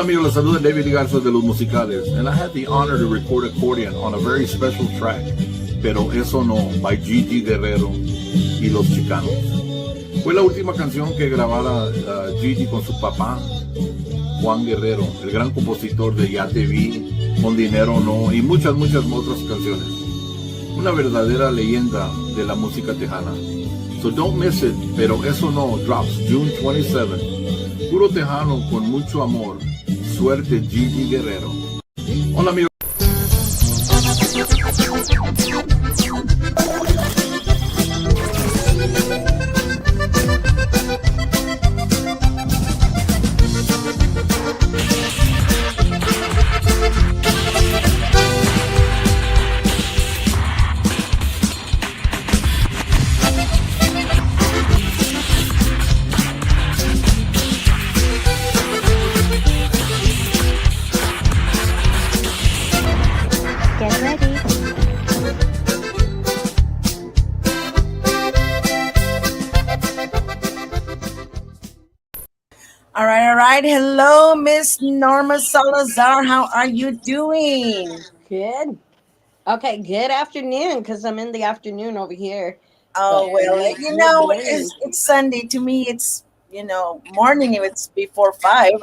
amigos, les saluda David Garza de los musicales, and I had the honor to record accordion on a very special track, Pero Eso No, by Gigi Guerrero y Los Chicanos. Fue la última canción que grabara Gigi con su papá, Juan Guerrero, el gran compositor de Ya Te Vi, Con Dinero No y muchas otras canciones. Una verdadera leyenda de la música tejana. So don't miss it, Pero Eso No drops June 27. Puro tejano con mucho amor. Suerte, Gigi Guerrero. Hola amigos. All right. Hello, Miss Norma Salazar. How are you doing? Good. Okay, good afternoon, because I'm in the afternoon over here. Oh, well, it's Sunday. To me, it's, morning if it's before 5.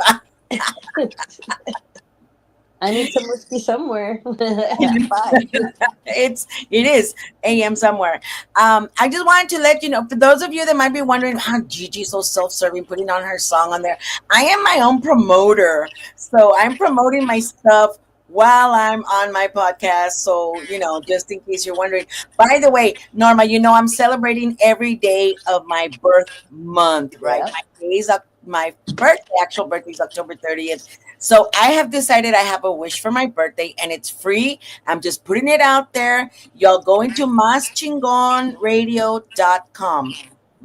I need some whiskey somewhere. It is AM somewhere. I just wanted to let you know, for those of you that might be wondering how Gigi's so self-serving, putting on her song on there. I am my own promoter, so I'm promoting my stuff while I'm on my podcast. So, just in case you're wondering. By the way, Norma, I'm celebrating every day of my birth month, right? Yeah. My actual birthday is October 30th. So I have decided I have a wish for my birthday, and it's free. I'm just putting it out there. Y'all go into maschingonradio.com,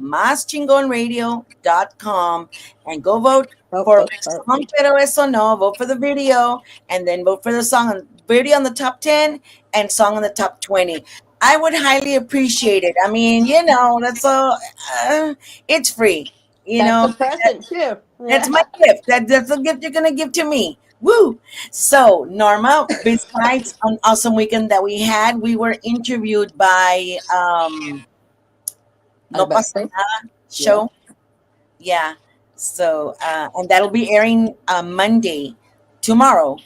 maschingonradio.com, and go vote for Song Pero Eso No, vote for the video, and then vote for the song. Video on the top 10 and song on the top 20. I would highly appreciate it. I mean, that's all. It's free. That's a present too. That's my gift. That's the gift you're gonna give to me. Woo! So, Norma, besides an awesome weekend that we had, we were interviewed by No Pasa Nada show. Yeah. So, and that'll be airing Monday, tomorrow.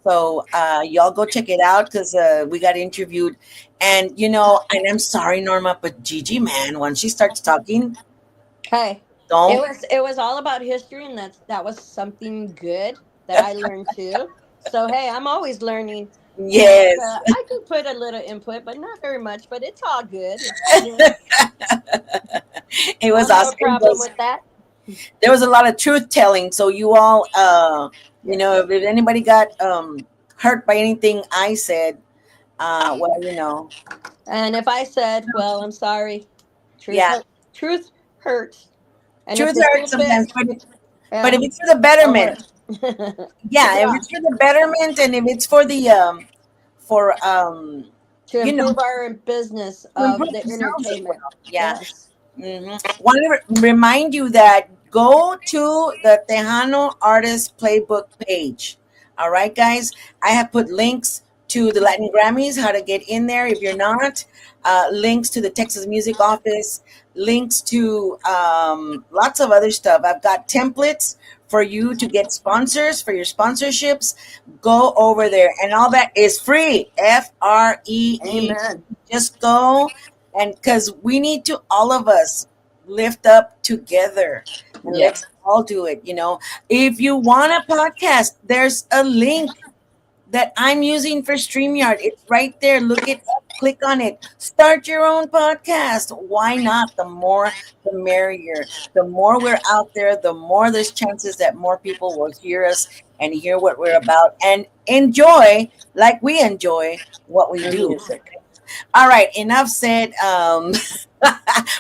So, y'all go check it out, because we got interviewed, and and I'm sorry, Norma, but Gigi, man, when she starts talking, okay. It was all about history, and that was something good that I learned too. So hey, I'm always learning. Yes. And, I could put a little input, but not very much. But it's all good. It was awesome. No problem with that. There was a lot of truth telling. So you all, if anybody got hurt by anything I said, And if I said, well, I'm sorry. Truth hurts. And truth hurts sometimes, but if it's for the betterment, if it's for the betterment, and if it's for the to improve our business of the entertainment. Yes. Mm-hmm. Want to remind you that go to the Tejano Artist Playbook page. All right, guys, I have put links to the Latin Grammys, how to get in there if you're not, links to the Texas Music Office, links to lots of other stuff. I've got templates for you to get sponsors for your sponsorships. Go over there, and all that is free. FREE. Amen. Just go, and because we need to, all of us, lift up together. And let's all do it. If you want a podcast, there's a link that I'm using for StreamYard. It's right there. Look it up, click on it. Start your own podcast. Why not? The more, the merrier. The more we're out there, the more there's chances that more people will hear us and hear what we're about and enjoy, like we enjoy, what we do. All right, enough said.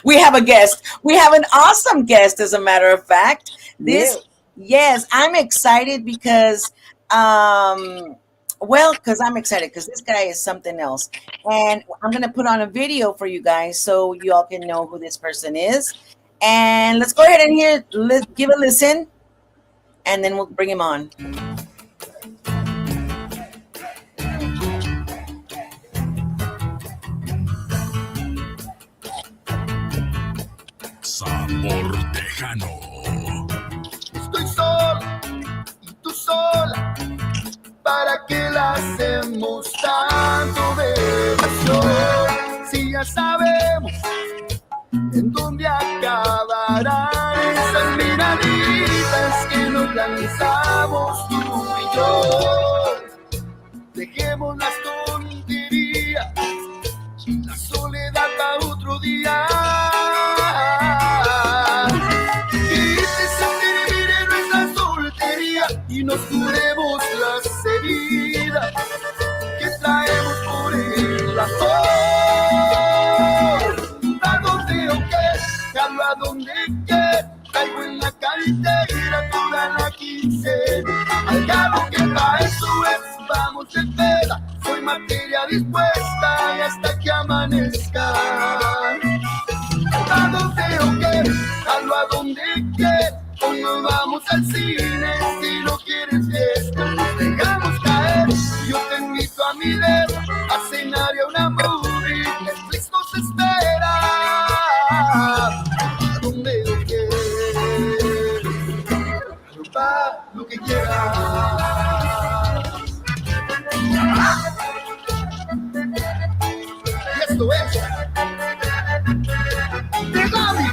We have a guest. We have an awesome guest, as a matter of fact. Yes, I'm excited because I'm excited because this guy is something else. And I'm going to put on a video for you guys so you all can know who this person is. And let's go ahead and give a listen, and then we'll bring him on. Sabor tejano. Estoy solo y tú sola. ¿Para qué la hacemos tanto de pasión? Si ya sabemos en dónde acabarán esas miraditas que nos lanzamos tú y yo. Dejemos las tonterías, la soledad para otro día. Quise sentir en nuestra soltería y nos curemos las heridas que traemos por el amor. ¿A dónde o qué? ¿Hablo a dónde qué? Traigo en la cartera toda la quincena. Al cabo que pa' eso es, vamos de peda. Soy materia dispuesta y hasta que amanezca. ¿A dónde o qué? ¿Hablo a dónde qué? O nos vamos al cine si no quieres fiesta. Nos dejamos caer, yo te invito a mi dedo a cenar y a una movie. Netflix nos espera. ¿A dónde o qué? Pa' lo que quieras. Y esto es NEGAMI.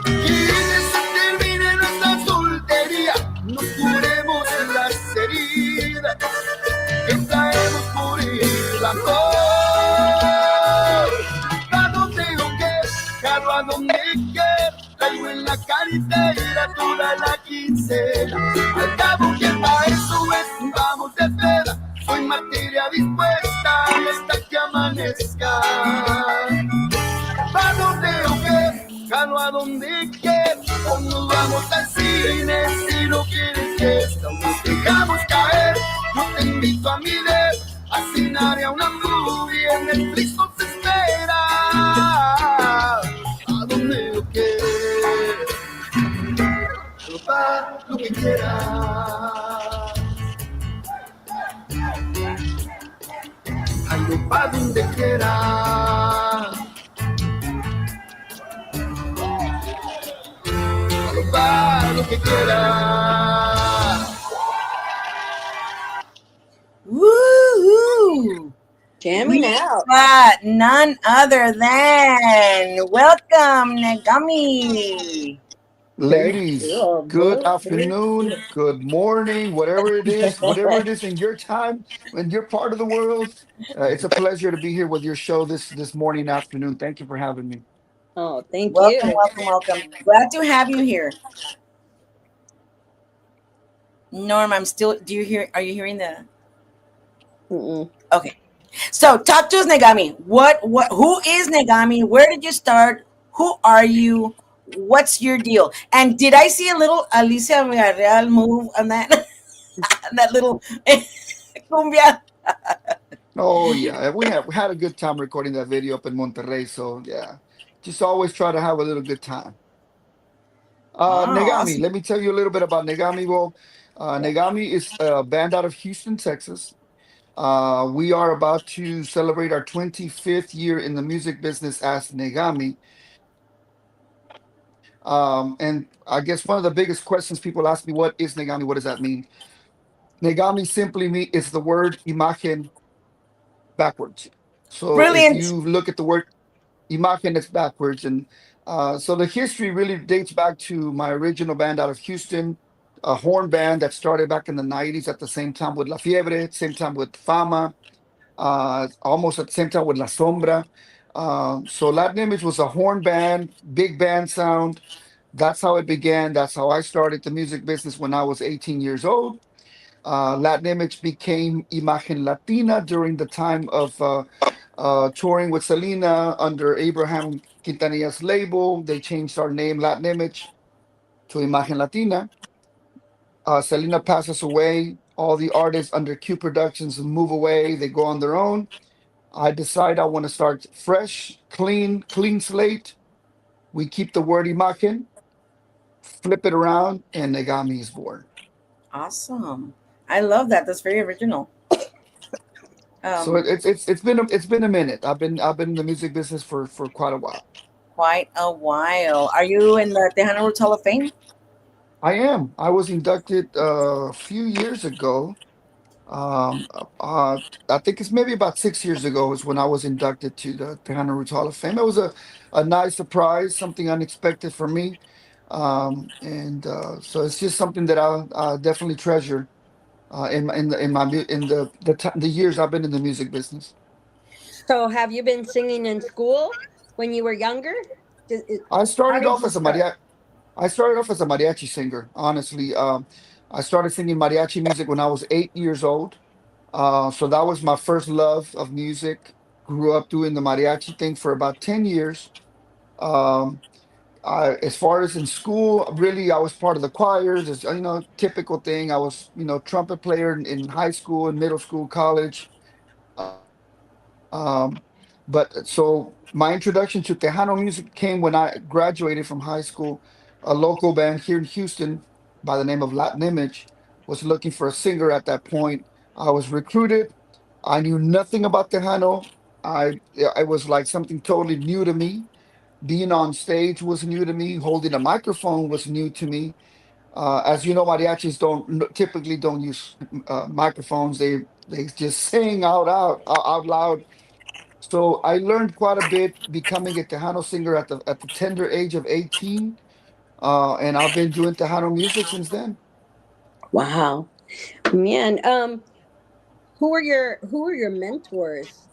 Quieres que termine nuestra soltería, nos curemos las heridas que traemos por el amor. ¿A dónde o qué? ¿Carro a dónde qué? Traigo en la cartera toda la quincena. Al cabo que pa' eso es, vamos de peda. Soy materia dispuesta y hasta que amanezca. ¿A dónde o qué? ¿Jalo a dónde qué? O nos vamos al cine si no quieres fiesta. Nos dejamos caer, yo te invito a mi dedo a cenar y a una movie. En Netflix nos espera. ¿A dónde o qué? Jalo pa' lo que quieras. Jalo pa' donde quieras. Para lo que quieras. Woohoo! Jamming out. None other than welcome Negami. Ladies, Cool. good afternoon, good morning, whatever it is in your time, when you're part of the world. It's a pleasure to be here with your show this morning, afternoon. Thank you for having me. Oh, thank Welcome, you. welcome, welcome. Glad to have you here. Norm, I'm still. Do you hear? Are you hearing the? Mm-mm. Okay. So talk to us, Negami. Who is Negami? Where did you start? Who are you? What's your deal? And did I see a little Alicia Villarreal move on that? That little cumbia. Oh yeah, we had a good time recording that video up in Monterrey. So yeah, just always try to have a little good time. Oh, Negami, awesome. let me tell you a little bit about Negami. Well, Yeah. Negami is a band out of Houston, Texas. We are about to celebrate our 25th year in the music business as Negami. And I guess one of the biggest questions people ask me, what is Negami? What does that mean? Negami simply means it's the word imagen backwards. So if Brilliant. you look at the word imagen, it's backwards. And so the history really dates back to my original band out of Houston, a horn band that started back in the 90s at the same time with La Fiebre, same time with Fama, almost at the same time with La Sombra. So Latin Image was a horn band, big band sound. That's how it began. That's how I started the music business when I was 18 years old. Latin Image became Imagen Latina during the time of touring with Selena under Abraham Quintanilla's label. They changed our name, Latin Image, to Imagen Latina. Selena passes away. All the artists under Q Productions move away. They go on their own. I decide I want to start fresh, clean slate. We keep the word Imagen, flip it around, and Negami is born. Awesome. I love that. That's very original. So Um, it's been a minute. I've been in the music business for quite a while. quite a while. Are you in the Tejano Roots Hall of Fame? I am. I was inducted a few years ago. Um, uh, I think it's maybe about 6 years ago is when I was inducted to the Tejano Roots Hall of Fame. It was a nice surprise, something unexpected for me. And so it's just something that I definitely treasure in the years I've been in the music business. So have you been singing in school when you were younger? I How started did off you as a start? mariachi. I started off as a mariachi singer. Honestly, I started singing mariachi music when I was 8 years old. So that was my first love of music. Grew up doing the mariachi thing for about 10 years. Um, as far as in school, really, I was part of the choirs. It's, typical thing. I was, trumpet player in high school and middle school, college. But so my introduction to Tejano music came when I graduated from high school. A local band here in Houston by the name of Latin Image was looking for a singer at that point. I was recruited. I knew nothing about Tejano. It was like something totally new to me. Being on stage was new to me. Holding a microphone was new to me. As you know, mariachis typically don't use microphones. They just sing out loud. So I learned quite a bit becoming a Tejano singer at the tender age of 18. And I've been doing Tejano music since then. Wow, man. Who were your mentors?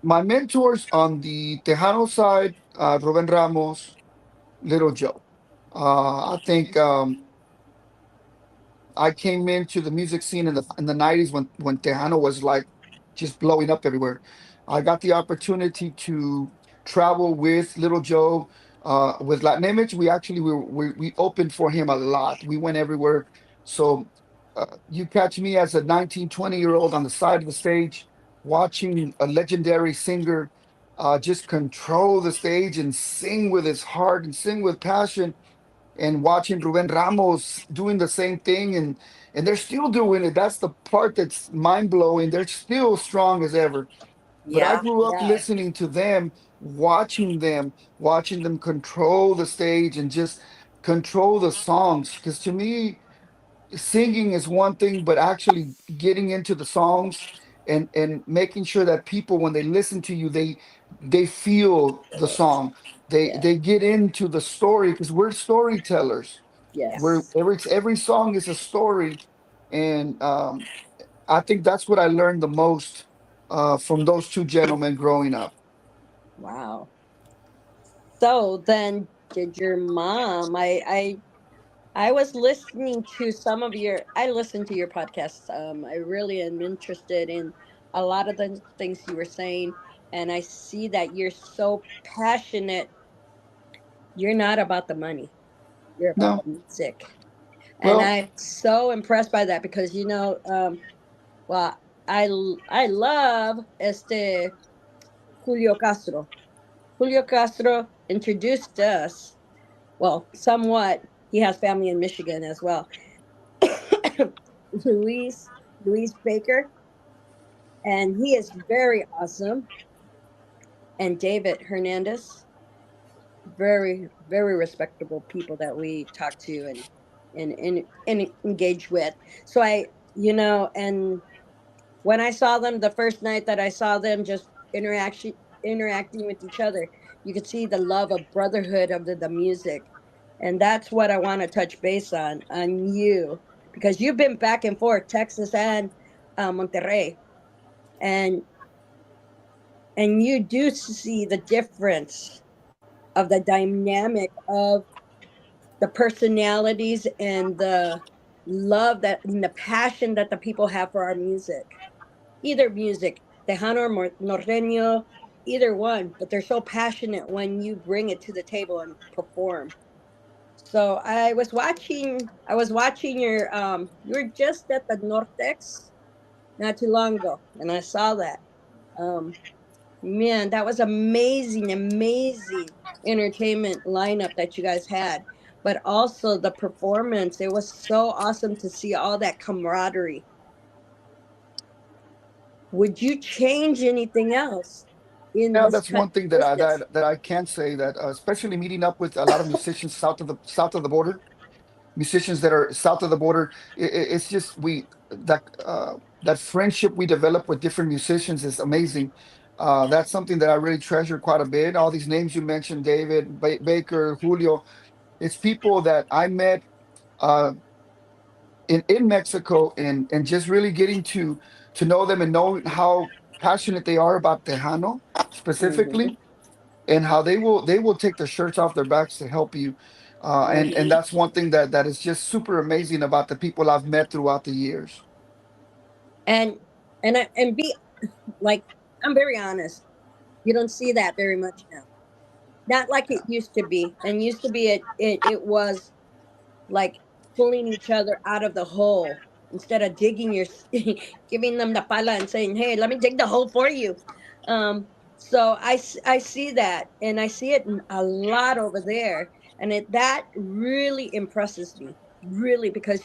My mentors on the Tejano side, Ruben Ramos, Little Joe. I think I came into the music scene in the 90s when Tejano was like just blowing up everywhere. I got the opportunity to travel with Little Joe, with Latin Image. We opened for him a lot. We went everywhere. So you catch me as a 19, 20-year-old on the side of the stage watching a legendary singer just control the stage and sing with his heart and sing with passion, and watching Ruben Ramos doing the same thing, and they're still doing it. That's the part that's mind blowing. They're still strong as ever. But I Yeah. grew up Yeah, listening to them, watching them control the stage and just control the songs. Because to me, singing is one thing, but actually getting into the songs and making sure that people, when they listen to you, they feel the song. yeah, They get into the story because we're storytellers. We're yes. Yes. every song is a story, and I think that's what I learned the most from those two gentlemen growing up. Wow. So then, did your mom? I was listening to some of your. I listened to your podcasts. I really am interested in a lot of the things you were saying, and I see that you're so passionate. You're not about the money. You're about the No, music, and well, I'm so impressed by that because well, I love Julio Castro. Julio Castro introduced us, well, somewhat. He has family in Michigan as well. Luis Luis Baker, and he is very awesome. And David Hernandez, very respectable people that we talk to and engage with. So and when I saw them the first night that I saw them just interacting with each other, you could see the love of brotherhood of the music. And that's what I want to touch base on you because you've been back and forth Texas and Monterrey, and you do see the difference of the dynamic of the personalities and the love that and the passion that the people have for our music, either music, Tejano or Norteño, either one, but they're so passionate when you bring it to the table and perform. So I was watching your you were just at the Nortex not too long ago, and I saw that. Um Man, that was amazing entertainment lineup that you guys had. But also the performance, it was so awesome to see all that camaraderie. would you change anything else in Yeah, this that's kind one thing of that business? I can say that, especially meeting up with a lot of musicians south of the border, musicians that are south of the border. It's just that friendship we develop with different musicians is amazing. That's something that I really treasure quite a bit. All these names you mentioned, David, Baker, Julio, it's people that I met uh, in Mexico, and just really getting to know them and knowing how passionate they are about Tejano Hmm. specifically, and how they will take their shirts off their backs to help you. And Hmm. that's one thing that is just super amazing about the people I've met throughout the years. And and be like, I'm very honest. You don't see that very much now. Not like it used to be. And used to be it was like pulling each other out of the hole instead of digging your giving them the pala and saying, "Hey, let me dig the hole for you." So I see that, and I see it a lot over there, and that really impresses me, really, because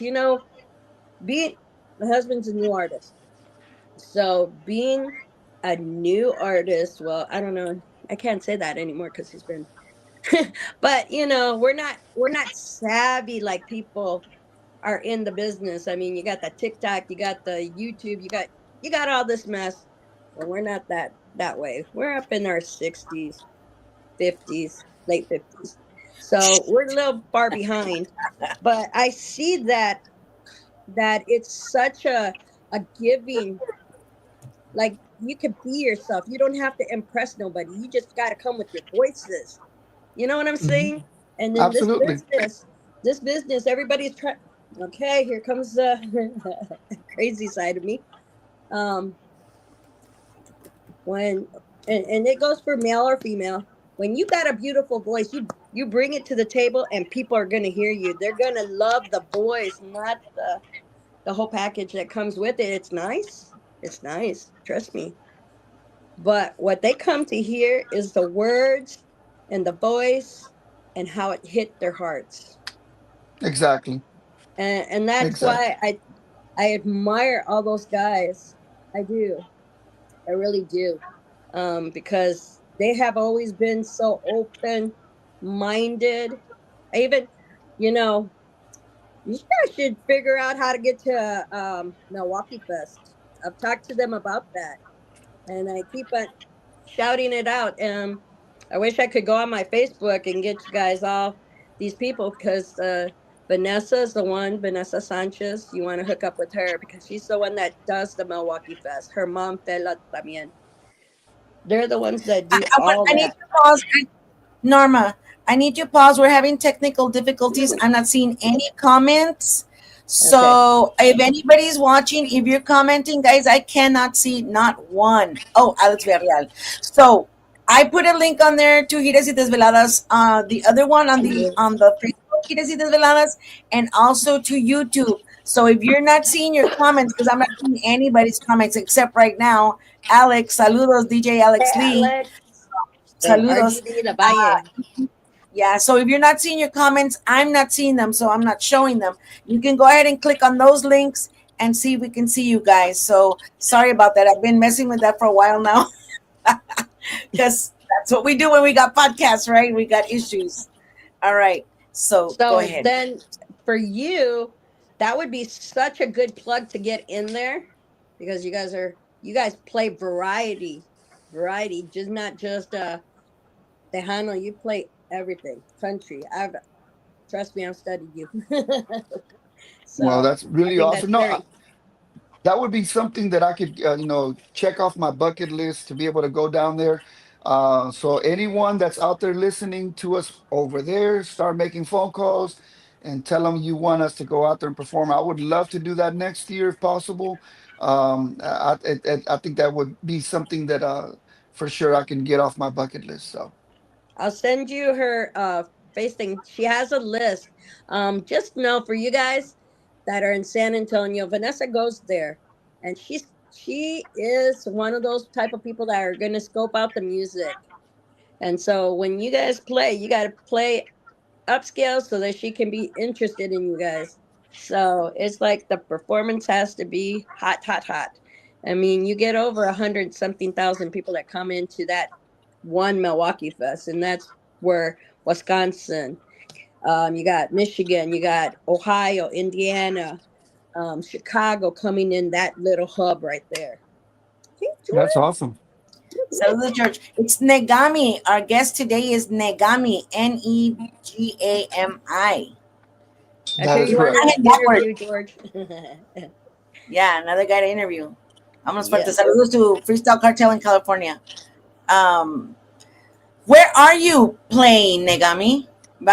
being my husband's a new artist, so being a new artist, well, I don't know, I can't say that anymore because he's been, but we're not savvy like people are in the business. I mean, you got the TikTok, you got the YouTube, you got all this mess. Well, we're not that way. We're up in our 60s, 50s, late 50s. So we're a little far behind. But I see that it's such a giving, like you can be yourself. You don't have to impress nobody. You just got to come with your voices. You know what I'm Mhm. saying? And then Absolutely. this business, everybody's trying. Okay, here comes the crazy side of me. Um, when and it goes for male or female. When you got a beautiful voice, you bring it to the table, and people are gonna hear you. They're gonna love the voice, not the whole package that comes with it. It's nice. It's nice. Trust me. But what they come to hear is the words and the voice and how it hit their hearts. Exactly. And that's Exactly. why I admire all those guys. I do. I really do. Because they have always been so open minded. I even, you know, you guys should figure out how to get to Milwaukee Fest. I've talked to them about that, and I keep on shouting it out. I wish I could go on my Facebook and get you guys all these people because Vanessa is the one, Vanessa Sanchez. You want to hook up with her because she's the one that does the Milwaukee Fest. Her mom, Fela, también. They're the ones that do all I need that. to pause. Norma, I need to pause. We're having technical difficulties. I'm not seeing any comments. Okay. So if anybody's watching, if you're commenting, guys, I cannot see not one. Oh, Alex Villarreal. So I put a link on there to Giras y Desveladas. The other one on the Facebook Giras y Desveladas, and also to YouTube. So if you're not seeing your comments, because I'm not seeing anybody's comments except right now, Alex, saludos, DJ Hey, Alex Lee, Alex from saludos. RGB La Valle. Yeah, so if you're not seeing your comments, I'm not seeing them, so I'm not showing them. You can go ahead and click on those links and see if we can see you guys. So sorry about that. I've been messing with that for a while now because that's what we do when we got podcasts, right? We got issues. All right, so go So ahead. then for you, that would be such a good plug to get in there because you guys play variety, just not just Tejano. You play everything, country. I've Trust me, I've studied you. Well, So that's I really think that's awesome. No, very. that would be something that I could, check off my bucket list to be able to go down there. So anyone that's out there listening to us over there, start making phone calls and tell them you want us to go out there and perform. I would love to do that next year if possible. I think that would be something that for sure I can get off my bucket list. So I'll send you her face thing. She has a list. Just know for you guys that are in San Antonio, Vanessa goes there, and she is one of those type of people that are going to scope out the music. And so when you guys play, you got to play upscale so that she can be interested in you guys. So it's like the performance has to be hot, hot, hot. I mean, you get over 100 something thousand people that come into that one Milwaukee Fest, and that's where Wisconsin, you got Michigan, you got Ohio, Indiana, Chicago coming in that little hub right there. Hey, That's George. awesome. Saludos, George. It's Negami. Our guest today is Negami. Negami. I sure That is you Keep want correct. an trying backward. interview, George. Yeah, another guy to interview. Vamos fuerte. Yes. Saludos to Freestyle Cartel in California. Um, where are you playing, Negami?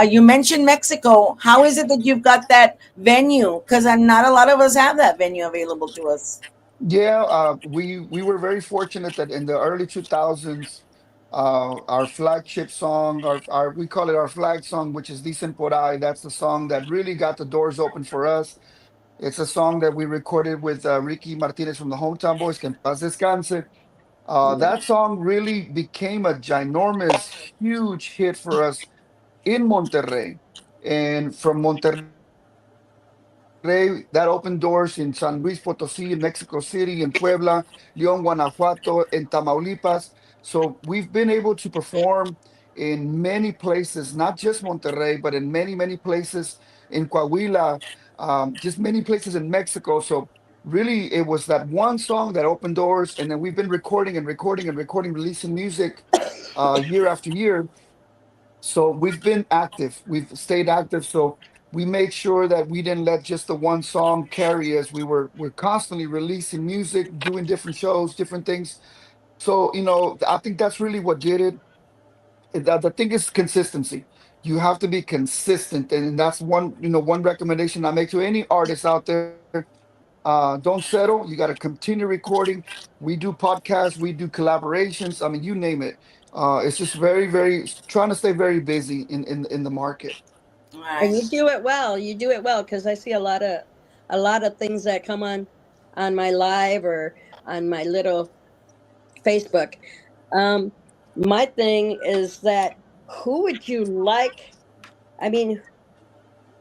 You mentioned Mexico. How is it that you've got that venue? Because not a lot of us have that venue available to us. Yeah, we were very fortunate that in the early 2000s, our flagship song, our we call it our flag song, which is Dicen por ahí. That's the song that really got the doors open for us. It's a song that we recorded with Ricky Martinez from the Hometown Boys, que en paz descanse. That song really became a ginormous, huge hit for us in Monterrey. And from Monterrey, that opened doors in San Luis Potosí, in Mexico City, in Puebla, León, Guanajuato, in Tamaulipas. So we've been able to perform in many places, not just Monterrey, but in many, many places in Coahuila, just many places in Mexico. So really, it was that one song that opened doors, and then we've been recording and recording and recording, releasing music year after year. So we've been active. We've stayed active. So we made sure that we didn't let just the one song carry us. We're constantly releasing music, doing different shows, different things. So I think that's really what did it. The thing is consistency. You have to be consistent, and that's one recommendation I make to any artist out there. Don't settle. You got to continue recording. We do podcasts, we do collaborations. I mean, you name it. It's just very trying to stay very busy in the market. And you Nice. do it well. You do it well because I see a lot of things that come on my live or on my little Facebook. Um, my thing is that who would you like? I mean,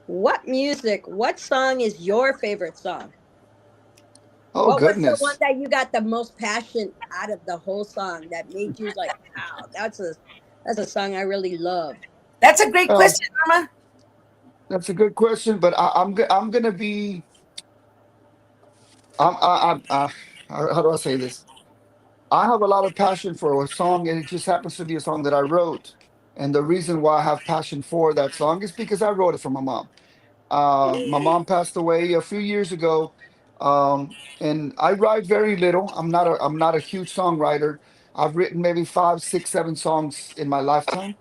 what song is your favorite song? Oh What's the one goodness. that you got the most passion out of the whole song that made you like, wow, that's a song I really love. That's a great Well, question, Mama. that's a good question, but I'm gonna be how do I say this? I have a lot of passion for a song, and it just happens to be a song that I wrote. And the reason why I have passion for that song is because I wrote it for my mom. My mom passed away a few years ago, and I write very little. I'm not a huge songwriter. I've written maybe five, six, seven songs in my lifetime.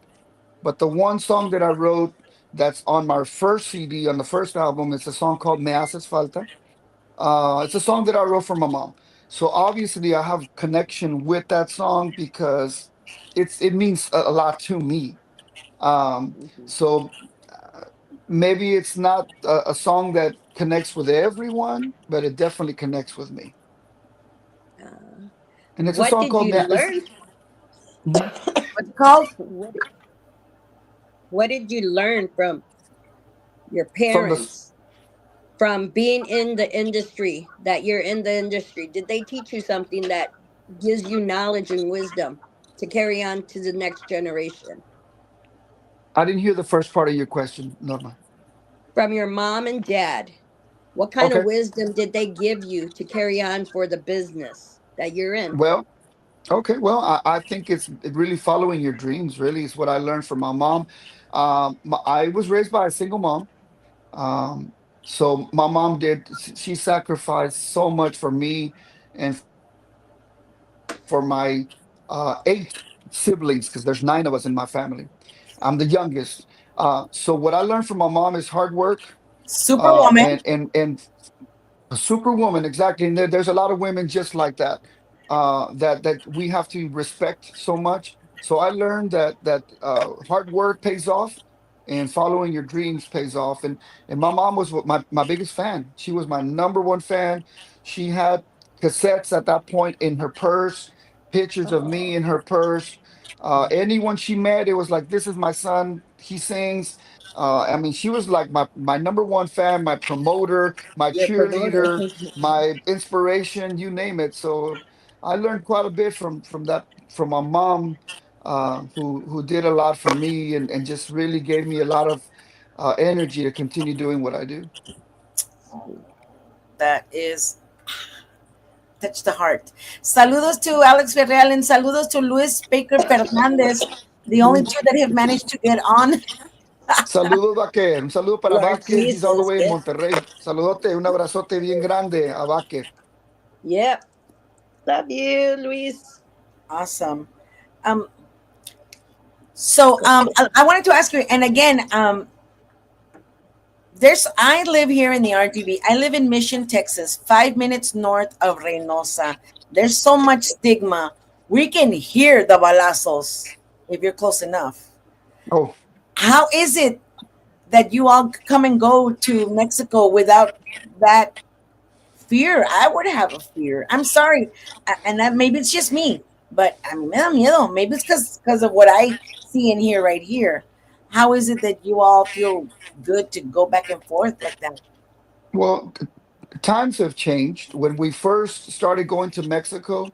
But the one song that I wrote that's on my first CD, on the first album, is a song called Me Haces Falta. It's a song that I wrote for my mom. So obviously I have connection with that song because it means a lot to me. Um, Mhm. so uh, maybe it's not a song that connects with everyone, but it definitely connects with me. Uh, And it's a what song did called you learn? Mhm. What's it called? What, what did you learn from your From the parents, from being in the industry, that you're in the industry? Did they teach you something that gives you knowledge and wisdom to carry on to the next generation? I didn't hear the first part of your question, Norma. From your mom and dad, what kind of Okay. wisdom did they give you to carry on for the business that you're in? Well, okay. Well, I think it's really following your dreams, really, is what I learned from my mom. I was raised by a single mom. Um, so my mom she sacrificed so much for me and for my eight siblings, because there's nine of us in my family. I'm the youngest. So what I learned from my mom is hard work, Superwoman. and a superwoman, exactly. And there's a lot of women just like that, that we have to respect so much. So I learned that hard work pays off, and following your dreams pays off. And my mom was my biggest fan. She was my number one fan. She had cassettes at that point in her purse, pictures of me Oh, in her purse. Anyone she met, it was like, this is my son. He sings. I mean, she was like my number one fan, my promoter, my Your promoter. cheerleader, my inspiration, you name it. So I learned quite a bit from that from my mom, who did a lot for me and just really gave me a lot of energy to continue doing what I do. That is touch the heart. Saludos to Alex Ferreal and saludos to Luis Baker Fernandez, the only two that have managed to get on. Saludos, Vaquer. Un saludo para Vaquer. He's all the Narcissus. way in Yeah. Monterrey. Saludote, un abrazote bien grande a Vaquer. Yep. Love you, Luis. Awesome. Um, I wanted to ask you, and again, I live here in the RGB. I live in Mission, Texas, 5 minutes north of Reynosa. There's so much stigma. We can hear the balazos if you're close enough. Oh, How is it that you all come and go to Mexico without that fear? I would have a fear. I'm sorry, and that maybe it's just me, but I mean, me da miedo. Maybe it's because of what I see and hear right here. How is it that you all feel good to go back and forth like that? well, times have changed. When we first started going to Mexico,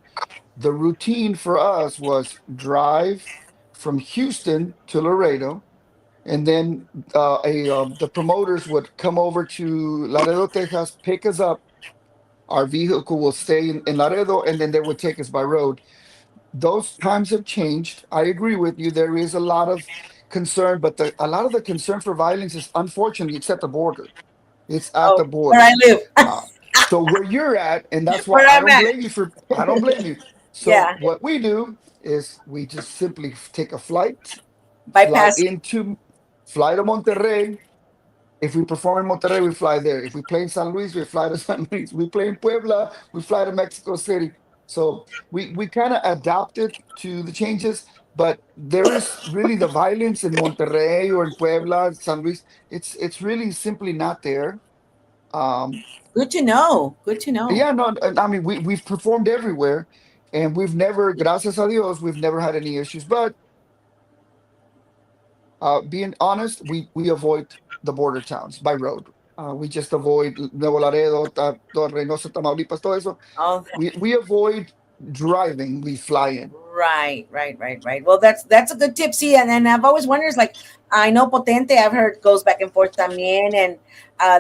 the routine for us was drive from Houston to Laredo, and then the promoters would come over to Laredo, Texas, pick us up. Our vehicle will stay in Laredo, and then they would take us by road. Those times have changed. I agree with you. There is a lot of concern, but a lot of the concern for violence is unfortunately it's at the border. It's at the Oh, where I border. live, Uh, so where you're at, and that's why where I I'm don't at. blame you for I don't blame you. So Yeah, what we do is we just simply take a fly bypass. into fly to Monterrey. If we perform in Monterrey, we fly there. If we play in San Luis, we fly to San Luis. We play in Puebla, we fly to Mexico City. So we kind of adapted to the changes, but there is really the violence in Monterrey or in Puebla, San Luis. It's really simply not there. Um, Good to know. Good to know. yeah, no, I mean we've performed everywhere, and we've never, gracias a Dios, we've never had any issues. But being honest, we avoid the border towns by road. We just avoid Nuevo Laredo, todo Reynosa, Tamaulipas, todo eso. Oh, We avoid driving. We fly in. right. Well, that's a good tip. See, and I've always wondered, is like, I know Potente, I've heard goes back and forth también, and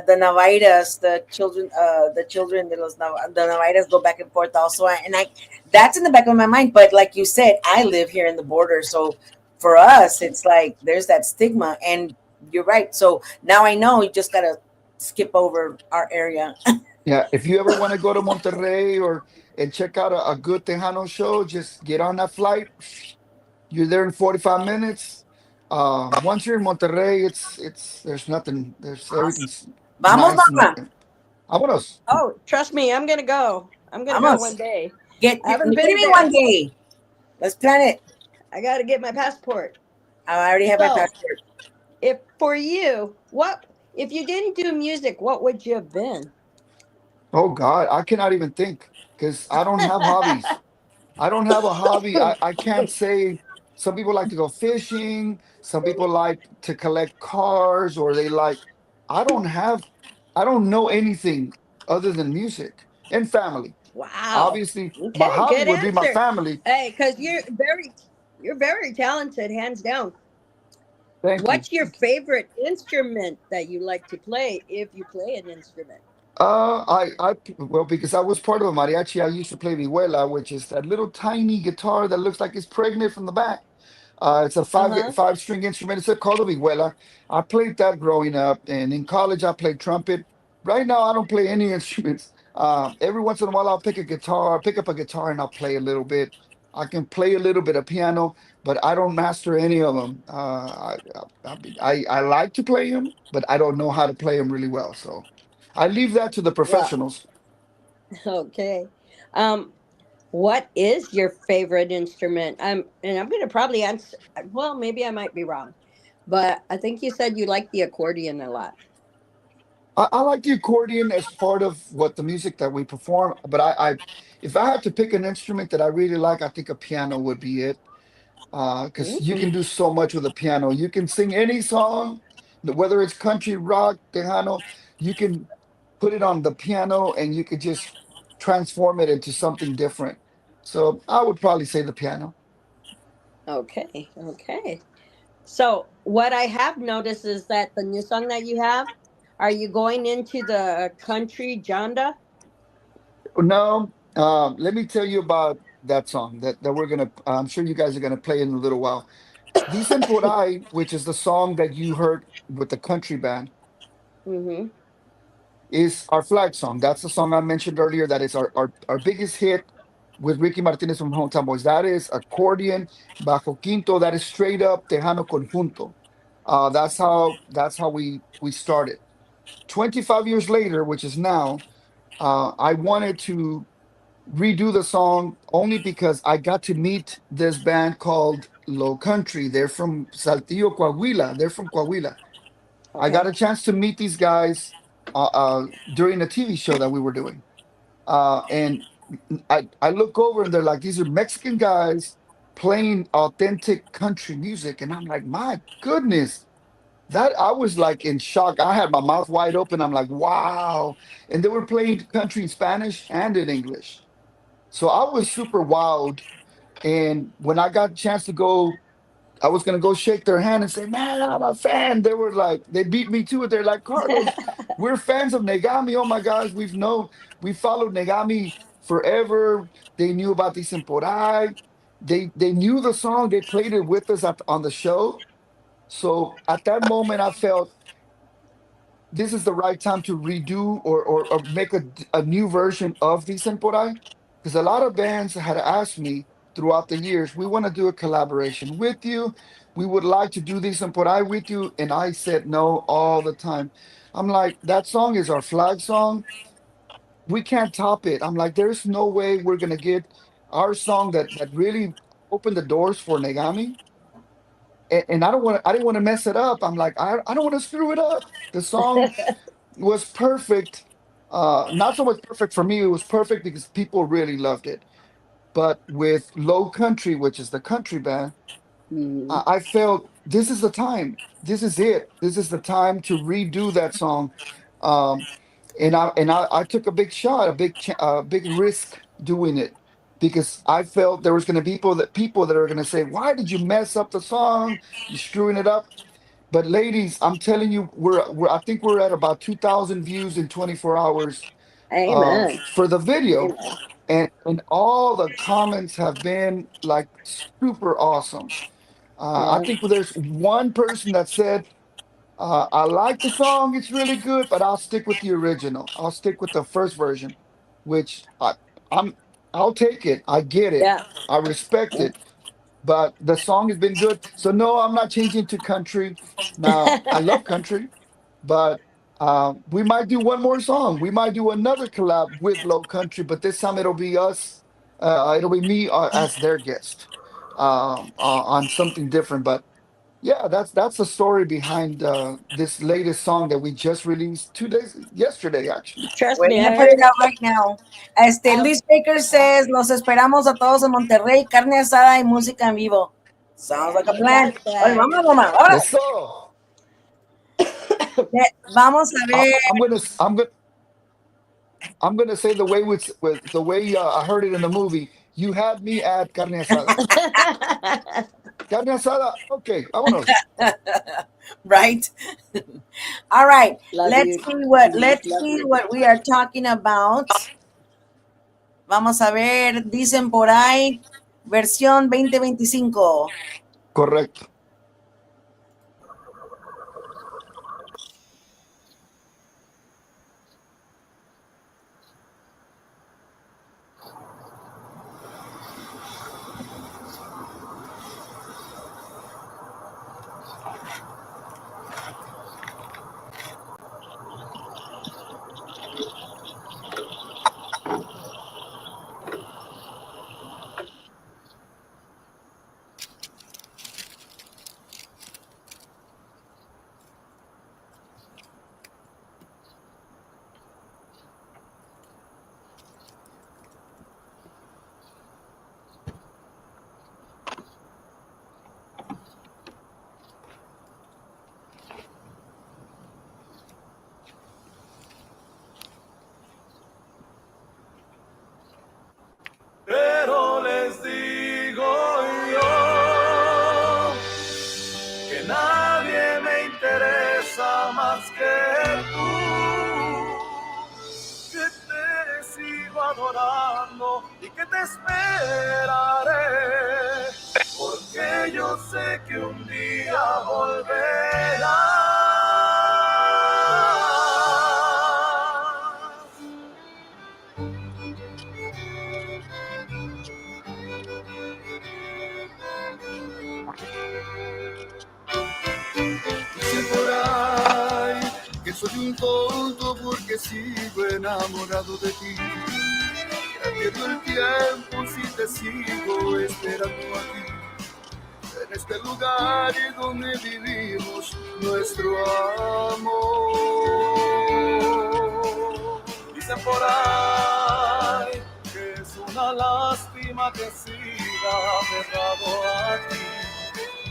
the Navairas, the children de the Navairas go back and forth also, and I that's in the back of my mind. But like you said, I live here in the border, so for us, it's like there's that stigma, and you're right. So now I know you just gotta skip over our area. Yeah, if you ever want to go to Monterrey or and check out a good Tejano show, just get on that flight. You're there in 45 minutes. Once you're in Monterrey, it's there's nothing. There's Awesome. everything's Vamos, nice and mama. vámonos. Oh, trust me, I'm gonna go. I'm gonna go one Vamos. day. Get I haven't give been me one there. day. Let's plan it. I got to get my passport. I already have my So, passport. if for you, what if you didn't do music? What would you have been? Oh God, I cannot even think because I don't have hobbies. I don't have a hobby. I can't say. Some people like to go fishing. Some people like to collect cars, or they like. I don't have. I don't know anything other than music and family. Wow. Obviously, my Okay, hobby good would be my answer. family. Hey, because you're very talented, hands down. Thank you. What's your favorite instrument that you like to play if you play an instrument? Well, because I was part of a mariachi, I used to play vihuela, which is that little tiny guitar that looks like it's pregnant from the back. It's a Uh huh. five string instrument. It's called a vihuela. I played that growing up, and in college I played trumpet. Right now I don't play any instruments. Every once in a while I'll pick up a guitar, and I'll play a little bit. I can play a little bit of piano, but I don't master any of them. I like to play them, but I don't know how to play them really well. So I leave that to the Well, professionals. okay. Um, what is your favorite instrument? And I'm gonna probably answer. Well, maybe I might be wrong, but I think you said you like the accordion a lot. I like the accordion as part of what the music that we perform, but if I had to pick an instrument that I really like, I think a piano would be it. Because you Mm, can do so much with a piano. You can sing any song, Whether it's country, rock, tejano, you can put it on the piano and you could just transform it into something different. So I would probably say the piano. Okay, okay. So what I have noticed is that the new song that you have, are you going into the country genre? No, let me tell you about that song that we're gonna. I'm sure you guys are gonna play in a little while. Dicen por ahí, which is the song that you heard with the country band, Mm-hmm. is our flag song. That's the song I mentioned earlier. That is our biggest hit with Ricky Martinez from Hometown Boys. That is accordion, bajo quinto. That is straight up Tejano conjunto. That's how we started. 25 years later, which is now, I wanted to redo the song only because I got to meet this band called Low Country. They're from Saltillo, Coahuila. They're from Coahuila. I got Okay. a chance to meet these guys during a TV show that we were doing. And I look over and they're like, these are Mexican guys playing authentic country music. And I'm like, my goodness, that I was like in shock. I had my mouth wide open. I'm like, wow. And they were playing country in Spanish and in English. So I was super wowed. And when I got a chance to go, I was gonna go shake their hand and say, "Man, I'm a fan." They were like, they beat me to it. They're like, "Carlos, we're fans of Negami. Oh my gosh, we followed Negami forever. They knew about the Temporai. They knew the song. They played it with us on the show. So at that moment, I felt this is the right time to redo or make a new version of Dicen por ahí. Because a lot of bands had asked me throughout the years, we want to do a collaboration with you. We would like to do Dicen por ahí with you. And I said no all the time. I'm like, that song is our flag song. We can't top it. I'm like, there's no way we're gonna get our song that really opened the doors for Negami. And I didn't want to mess it up. I'm like, I don't want to screw it up. The song was perfect. Not so much perfect for me. It was perfect because people really loved it. But with Low Country, which is the country band, Mm-hmm. I felt this is the time. This is it. This is the time to redo that song. Um, and I took a big shot, big risk doing it because I felt there was going to be people that are going to say, "Why did you mess up the song? You're screwing it up." But ladies, I'm telling you, I think we're at about 2,000 views in 24 hours Amen. for the video, Amen. and all the comments have been like super awesome. I Yeah. think there's one person that said, "I like the song; it's really good, but I'll stick with the original. I'll stick with the first version," which I'm I'll take it. I get it. Yeah. I respect it, but the song has been good. So no, I'm not changing to country. Now I love country, but we might do one more song. We might do another collab with Low Country, but this time it'll be us. It'll be me as their guest on something different. But yeah, that's the story behind this latest song that we just released 2 days yesterday, actually. Trust We're me, gonna I put heard it it. out right now. I, Luis Baker says, los esperamos a todos en Monterrey, carne asada y música en vivo. Sounds like a he plan. got Oye, that. vamos, mamá, ahora. Eso. Vamos a I, ver. I'm gonna I'm gonna say the way with the way I heard it in the movie. You had me at carne asada. Carne asada. Okay, vámonos. Right. All right. Love Let's you, see what Luis. Love you. we are talking about. Vamos a ver, dicen por ahí, versión 2025. Correcto. te esperaré, porque yo sé que un día volverás. Dicen por ahí que soy un tonto porque sigo enamorado de ti. Pierdo el tiempo si te sigo esperando aquí, en este lugar donde vivimos nuestro amor. Dicen por ahí que es una lástima que siga aferrado a ti,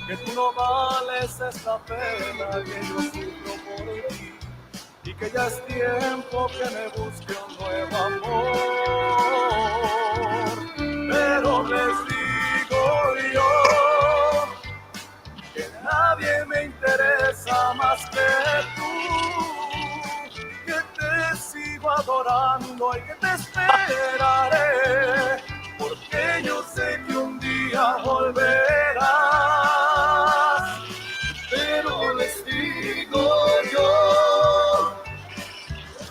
que tú no vales esta pena que yo sufro por ti, y que ya es tiempo que me busque un nuevo amor. Pero les digo yo que nadie me interesa más que tú, que te sigo adorando y que te esperaré, porque yo sé que un día volverás. Pero les digo yo,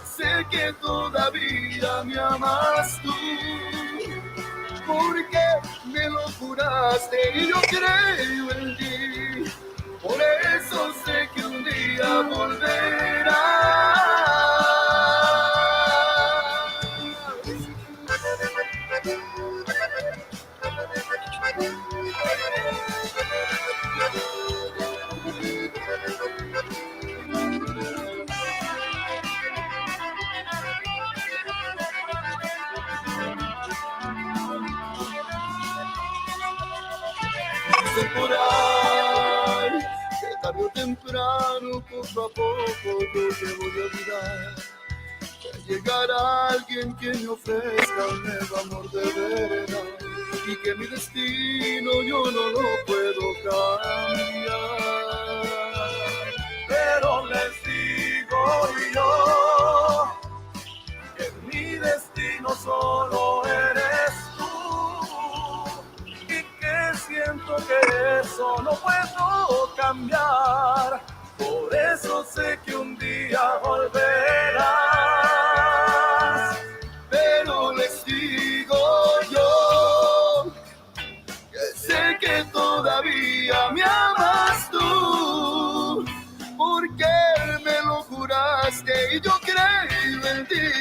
sé que todavía me amas tú, porque me lo juraste y yo creo en ti. Por eso sé que un día volverás. Dicen por ahí que tarde o temprano, poco a poco, yo te voy a olvidar. Que llegará alguien que me ofrezca un nuevo amor de verdad, y que mi destino yo no lo puedo cambiar. Pero les digo yo que mi destino solo eres tú, y que siento que eso no puedo cambiar. Por eso sé que un día volverás. Pero les digo yo que sé que todavía me amas tú, porque me lo juraste y yo creo en ti.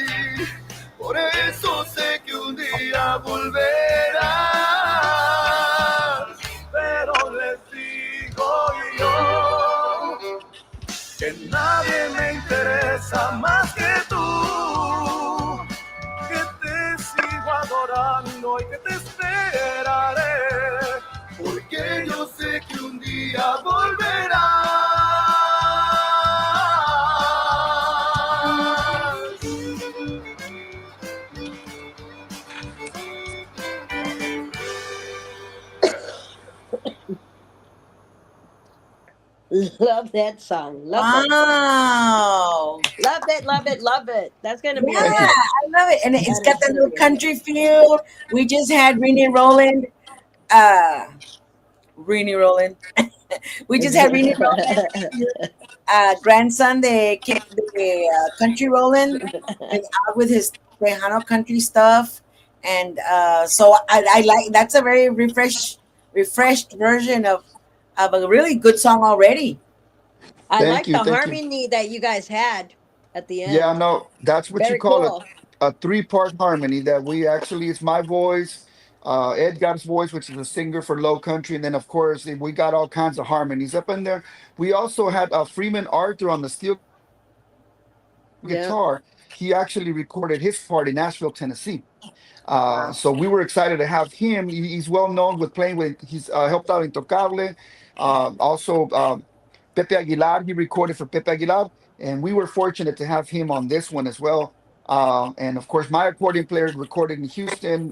Por eso sé que un día volverás. Pero les digo yo que nadie me interesa más que tú, que te sigo adorando y que te esperaré, porque yo sé que un día volverás. Love that song. Love that. Wow. Love it, love it, love it. That's going to be Yeah, a Thank hit. you. I love it. And it's That got is that going to little be a hit. country feel. We just had uh, Rini Roland. We just had Rini Roland, grandson the country Roland, is out with his Tejano country stuff. And so I like that's a very refreshed version of a really good song already. I Thank like you. the Thank you. harmony that you guys had at the Yeah, end. no, that's what you Very call cool. a three-part harmony that we actually, it's my voice, Edgar's voice, which is a singer for low country, and then of course we got all kinds of harmonies up in there. We also had Freeman Arthur on the steel guitar. He actually Yeah. recorded his part in Nashville, Tennessee. So we were Wow. excited to have him. He's well known with playing with. He's helped out Intocable. Also, Pepe Aguilar. He recorded for Pepe Aguilar, and we were fortunate to have him on this one as well. And of course, my accordion player recorded in Houston.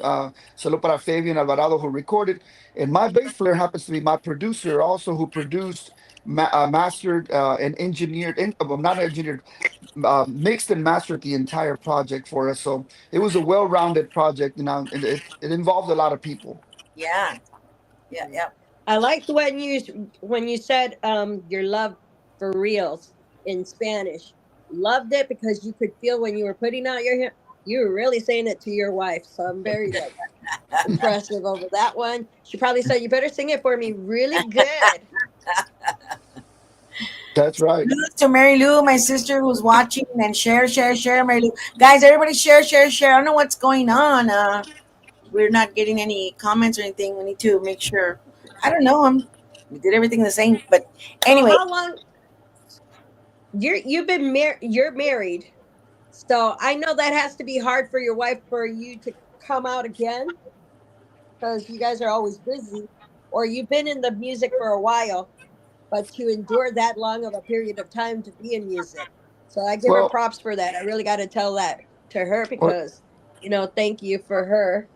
Saludo para Fabian Alvarado, who recorded, and my bass player happens to be my producer, also who produced mastered and engineered, well, not engineered, mixed and mastered the entire project for us. So it was a well-rounded project, and it involved a lot of people. Yeah, yeah, Mm. yeah. I liked when you said your love for reals in Spanish. Loved it because you could feel when you were putting out you were really saying it to your wife. So I'm very like impressive over that one. She probably said, "You better sing it for me really good." That's right. Salutes to Mary Lou, my sister who's watching, and share, share, share, Mary Lou. Guys, everybody share, share, share. I don't know what's going on. We're not getting any comments or anything. We need to make sure. I don't know. We did everything the same, but So anyway, how long you're married? So I know that has to be hard for your wife for you to come out again because you guys are always busy, or you've been in the music for a while, but to endure that long of a period of time to be in music. So I give her Well, props for that. I really got to tell that to her or because, thank you for her.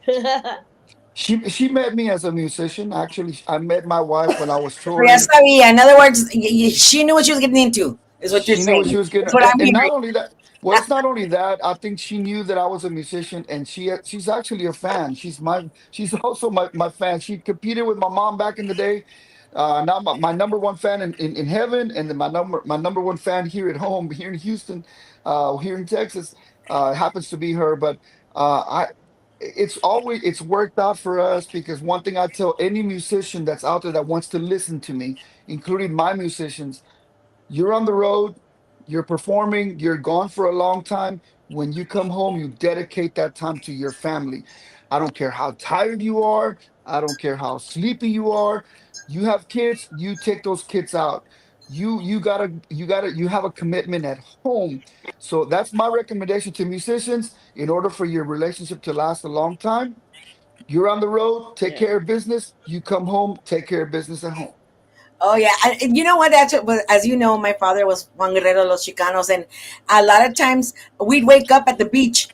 she met me as a musician. Actually, I met my wife when I was ya touring. sabía. In other words, she knew what she was getting into, is what you're She knew what saying. she was getting, That's what I'm and not hearing. only that. Well, it's not only that. I think she knew that I was a musician, and she's actually a fan. She's also my fan. She competed with my mom back in the day. Now my number one fan in heaven, and then my number one fan here at home, here in Houston, here in Texas, happens to be her. But I it's worked out for us because one thing I tell any musician that's out there that wants to listen to me, including my musicians, you're on the road, you're performing, you're gone for a long time. When you come home, you dedicate that time to your family. I don't care how tired you are, I don't care how sleepy you are. You have kids, you take those kids out. You have a commitment at home. So that's my recommendation to musicians. In order for your relationship to last a long time, you're on the road, take Yeah. care of business, you come home, take care of business at home. Oh yeah, and you know what? That's what, as you know, my father was Juan Guerrero de los Chicanos, and a lot of times we'd wake up at the beach.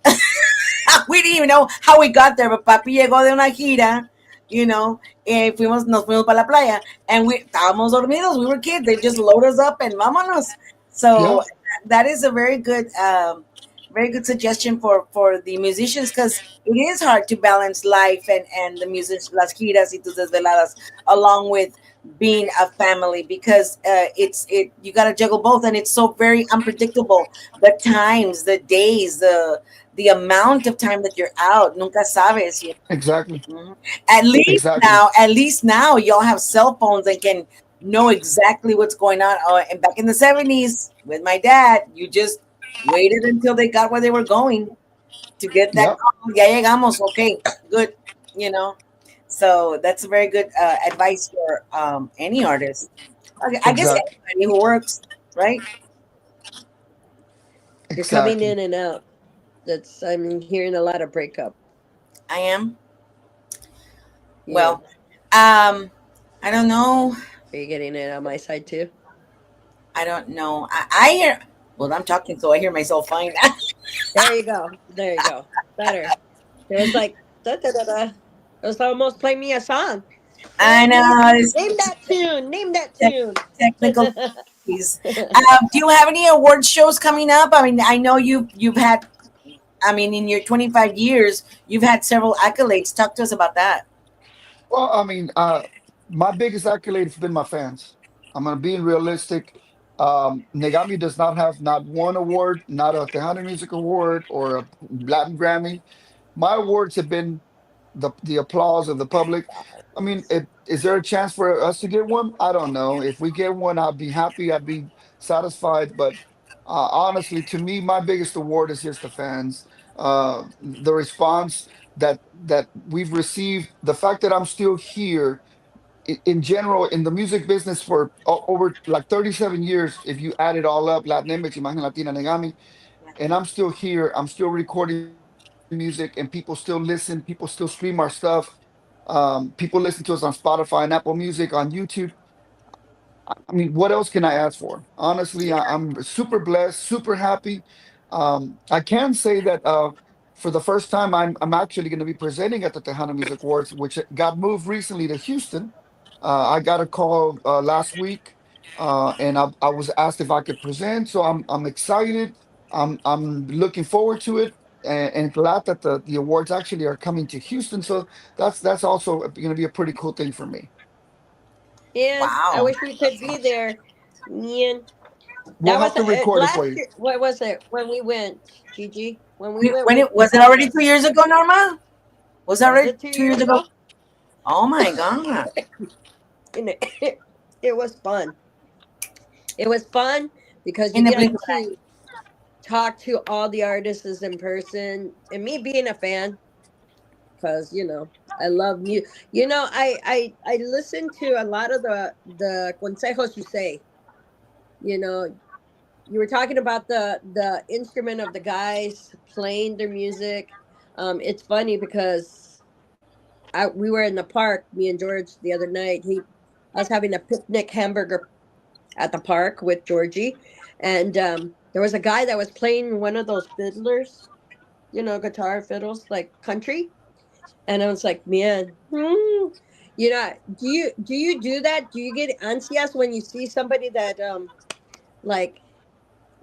We didn't even know how we got there, but papi llegó de una gira, nos fuimos para la playa, and we estábamos dormidos. We were kids. They just load us up and vámonos. So Yeah, that is a very good suggestion for the musicians because it is hard to balance life and the music, las giras y tus desveladas, along with being a family because you got to juggle both and it's so very unpredictable, the times, the days, the amount of time that you're out. Nunca sabes. exactly. Mhm. Exactly. At least now, y'all have cell phones and can know exactly what's going on. And back in the 70s with my dad, you just waited until they got where they were going to get that Yep. call. Ya llegamos, okay, good. You know, so that's a very good advice for any artist. Okay, I guess Exactly. anybody who works, right? You're coming Exactly. in and out. I'm hearing a lot of breakup. I am. Yeah. Well, I don't know. Are you getting it on my side too? I don't know. I hear. Well, I'm talking, so I hear myself fine. There you go. There you go. Better. It was like da da da da. It was almost playing me a song. I Name, know. name that tune. Name that Tech- tune. technical difficulties. Do you have any award shows coming up? I mean, I know you've had. I mean, in your 25 years, you've had several accolades. Talk to us about that. Well, I mean, my biggest accolade has been my fans. I'm gonna being realistic. Negami does not have not one award, not a Tejano Music Award or a Latin Grammy. My awards have been the applause of the public. I mean, is there a chance for us to get one? I don't know. If we get one, I'd be happy. I'd be satisfied. But honestly, to me, my biggest award is just the fans. The response that we've received, the fact that I'm still here in general in the music business for over like 37 years. If you add it all up, Latin Image, Imagen Latina, Negami, and I'm still here. I'm still recording music, and people still listen. People still stream our stuff. People listen to us on Spotify and Apple Music, on YouTube. I mean, what else can I ask for? Honestly, Yeah. I'm super blessed, super happy. I can say that for the first time, I'm actually going to be presenting at the Tejano Music Awards, which got moved recently to Houston. I got a call last week, and I was asked if I could present. So I'm excited. I'm looking forward to it, and glad that the awards actually are coming to Houston. So that's also going to be a pretty cool thing for me. Yes, I Wow. wish we could be there. Man, We'll that have was to record it for last you. year. What was it when we went, Gigi? When we went When with it was it all already the. 2 years ago, Norma? Was that Was already it two 2 years years ago? ago? Oh my god. And it was fun. It was fun because you In the get blink of an eye. to talk to all the artists in person, and me being a fan, because I love music. I listen to a lot of the consejos you say. You know, you were talking about the instrument of the guys playing their music. It's funny because we were in the park, me and George, the other night. I was having a picnic hamburger at the park with Georgie, and there was a guy that was playing one of those fiddlers, guitar fiddles like country, and I was like, man, do you do that? Do you get anxious when you see somebody that like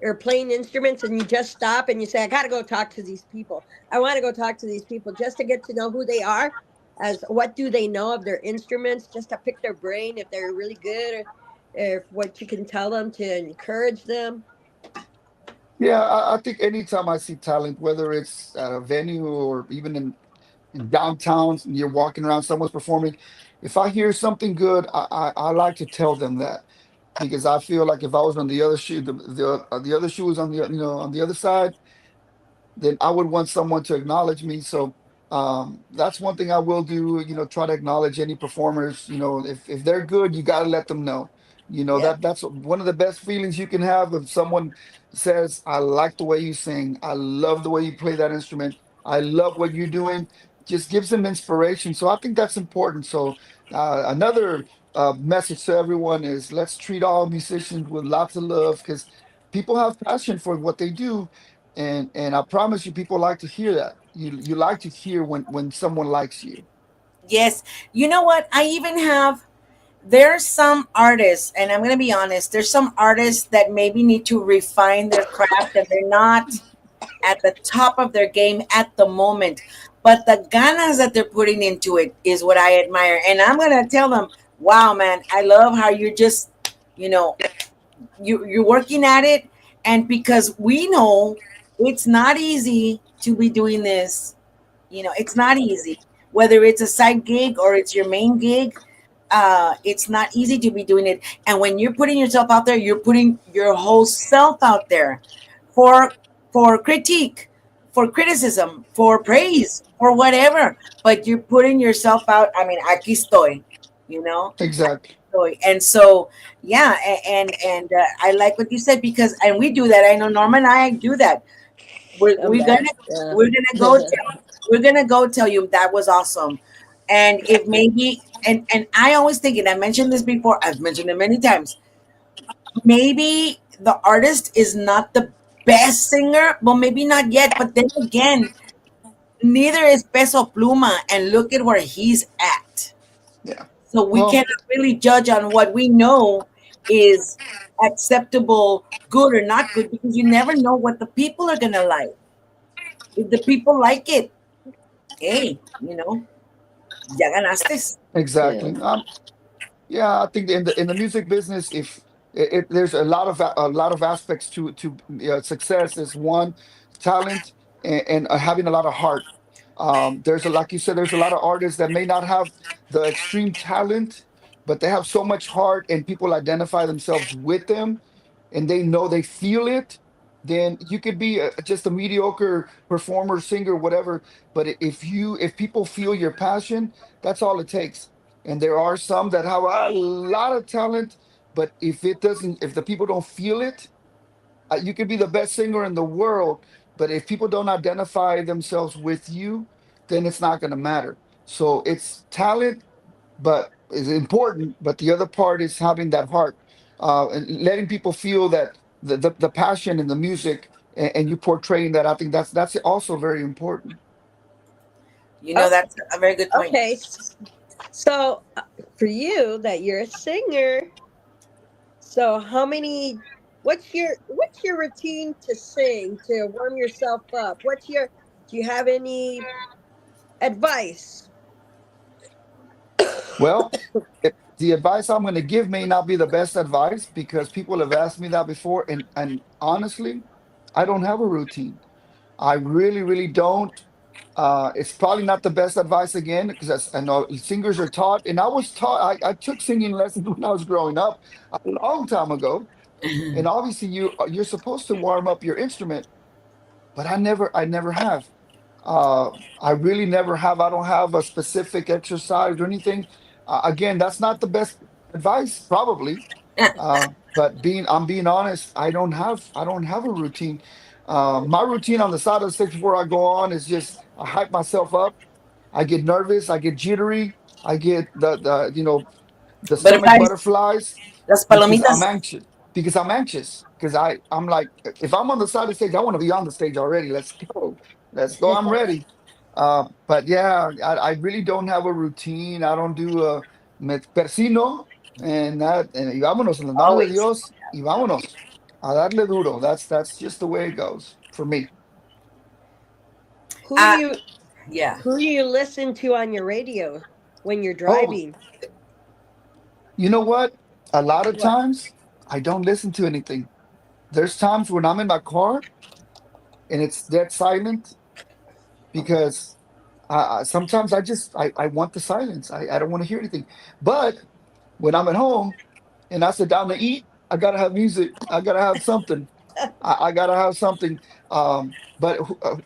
are playing instruments and you just stop and you say, I got to go talk to these people. I want to go talk to these people just to get to know who they are, as what do they know of their instruments, just to pick their brain if they're really good, or if what you can tell them to encourage them. Yeah, I think anytime I see talent, whether it's at a venue or even in downtown, and you're walking around, someone's performing. If I hear something good, I like to tell them that, because I feel like if I was on the other shoe, the other shoe was on the on the other side, then I would want someone to acknowledge me. So that's one thing I will do. Try to acknowledge any performers. If they're good, you got to let them know. Yep. That's one of the best feelings you can have, if someone says, "I like the way you sing. I love the way you play that instrument. I love what you're doing." Just gives them inspiration. So I think that's important. So another message to everyone is, let's treat all musicians with lots of love, because people have passion for what they do, and I promise you, people like to hear that. You like to hear when someone likes you. Yes. You know what? I even have there's some artists, and I'm going to be honest, there's some artists that maybe need to refine their craft and they're not at the top of their game at the moment. But the ganas that they're putting into it is what I admire. And I'm going to tell them, wow, man, I love how you're just, you know, you're working at it. And because we know it's not easy to be doing this, it's not easy. Whether it's a side gig or it's your main gig, it's not easy to be doing it. And when you're putting yourself out there, you're putting your whole self out there for critique, for criticism, for praise, for whatever. But you're putting yourself out. I mean, aquí estoy, aquí Exactly. estoy. And so, yeah, and I like what you said, because and we do that. I know Norma and I do that. We're, I'm we're bad. gonna Yeah. we're gonna go tell we're gonna go tell you that was awesome. And if maybe, and I always think, and I mentioned this before, I've mentioned it many times, maybe the artist is not the best singer, well, maybe not yet, but then again, neither is Peso Pluma, and look at where he's at. Yeah. So we Well, cannot really judge on what we know is acceptable, good or not good, because you never know what the people are gonna like. If the people like it, hey, ya ganaste. Yeah. exactly. Yeah, I think in the music business, if there's a lot of aspects to success. Is one, talent, and having a lot of heart. Like you said, there's a lot of artists that may not have the extreme talent, but they have so much heart, and people identify themselves with them, and they feel it. Then you could be just a mediocre performer, singer, whatever. But if people feel your passion, that's all it takes. And there are some that have a lot of talent, but if the people don't feel it, you could be the best singer in the world, but if people don't identify themselves with you, then it's not going to matter. So it's talent, but is important. But the other part is having that heart, and letting people feel that the passion in the music, and you portraying that. I think that's also very important. Oh, That's a very good point. okay. So for you, that you're a singer, So how many what's your routine to sing to warm yourself up? What's your do you have any advice? Well, the advice I'm going to give may not be the best advice because people have asked me that before, and honestly, I don't have a routine. I really, really don't. It's probably not the best advice again because I know singers are taught, and I was taught. I took singing lessons when I was growing up a long time ago, and obviously you're supposed to warm up your instrument, but I never have. I really never have. I don't have a specific exercise or anything. Again, that's not the best advice, probably. But I'm being honest. I don't have a routine. My routine on the side of the stage before I go on is just I hype myself up. I get nervous. I get jittery. I get the stomach Butterflies, butterflies las because I'm palomitas. anxious. Because I'm anxious. Because I'm like, if I'm on the side of the stage, I want to be on the stage already. Let's go. Let's go. I'm ready. But yeah, I really don't have a routine. I don't do me persino and y vámonos en las manos de Always. Dios y vámonos a darle duro. That's just the way it goes for me. Who do Uh, you yeah. who do you listen to on your radio when you're Oh, driving? you know what? A lot of What? times I don't listen to anything. There's times when I'm in my car and it's dead silent because sometimes I want the silence. I don't want to hear anything. But when I'm at home and I sit down to eat, I gotta have music. I gotta have something. I gotta have something. But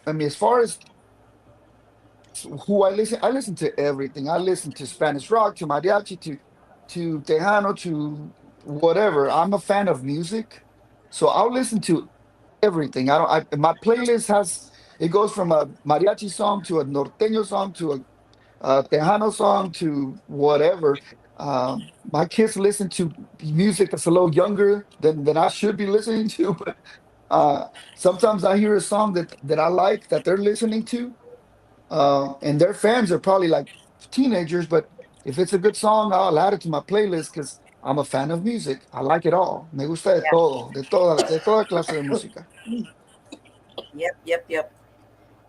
I mean, as far as who I listen to everything. I listen to Spanish rock, to mariachi, to tejano, to whatever. I'm a fan of music, so I'll listen to everything. I don't. My playlist has it goes from a mariachi song to a norteño song to a tejano song to whatever. My kids listen to music that's a little younger than I should be listening to, but sometimes I hear a song that I like that they're listening to, and their fans are probably like teenagers, but if it's a good song, I'll add it to my playlist because I'm a fan of music. I like it all. Me gusta de todo, de toda clase de música. Yep, yep, yep.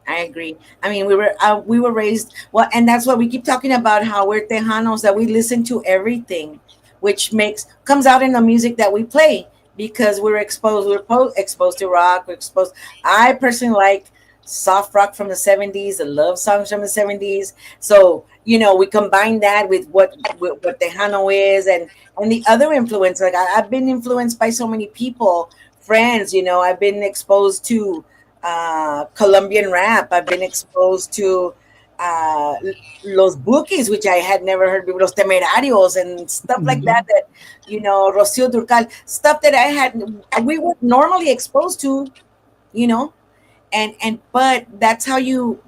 I agree. I mean, we were raised well, and that's what we keep talking about. How we're Tejanos, that we listen to everything, which makes comes out in the music that we play because exposed to rock. We're exposed. I personally like soft rock from the '70s, the love songs from the '70s. So we combine that with what Tejano is, and the other influence. Like I've been influenced by so many people, friends. I've been exposed to Colombian rap. I've been exposed to uh, los bookies, which I had never heard before, los temerarios and stuff like that. Mhm. Rocio Durcal, stuff that we were normally exposed to, you know, but that's how you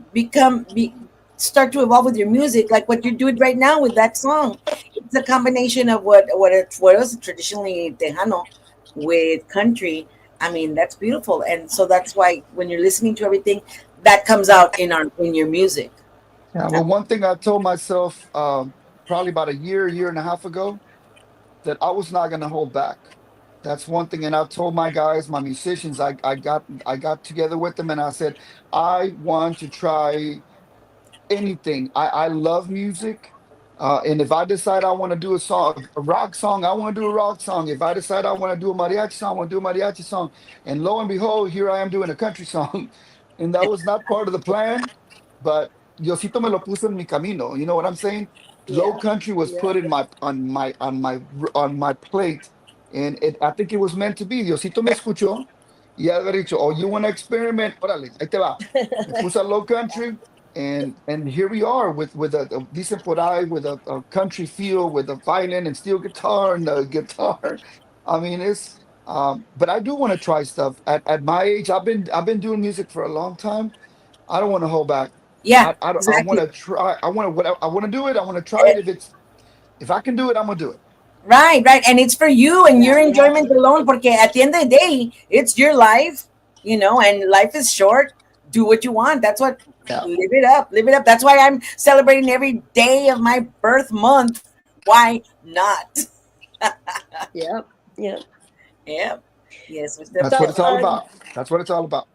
start to evolve with your music, like what you're doing right now with that song. It's a combination of what was traditionally Tejano with country. I mean, that's beautiful, and so that's why when you're listening to everything, that comes out in your music. Yeah, well, one thing I told myself probably about a year and a half ago, that I was not going to hold back. That's one thing, and I told my guys, my musicians, I got together with them, and I said, I want to try anything. I love music. And if I decide I want to do a rock song, I want to do a rock song. If I decide I want to do a mariachi song, I want to do a mariachi song. And lo and behold, here I am doing a country song. And that was not part of the plan, but Diosito me lo puso en mi camino. You know what I'm saying? Low Yeah. country was Yeah. put in my plate. And I think it was meant to be. Diosito me escuchó y haber dicho, oh, you want to experiment? Órale, ahí te va. Me puso a low country, and here we are with a decent por ahí, with a country feel, with a violin and steel guitar and a guitar. I mean, it's but I do want to try stuff. At my age, I've been doing music for a long time. I don't want to hold back. Yeah, I want exactly. to try. I want to do it. I want to try it. If I can do it, I'm gonna do it. Right, right. And it's for you and Yeah, your you have enjoyment to. alone, porque at the end of the day, it's your life, and life is short. Do what you want. That's what Yeah. live it up. Live it up. That's why I'm celebrating every day of my birth month. Why not? Yep. Yeah. Yeah. Yes, we That's stepped what So, up. it's all about. That's what it's all about.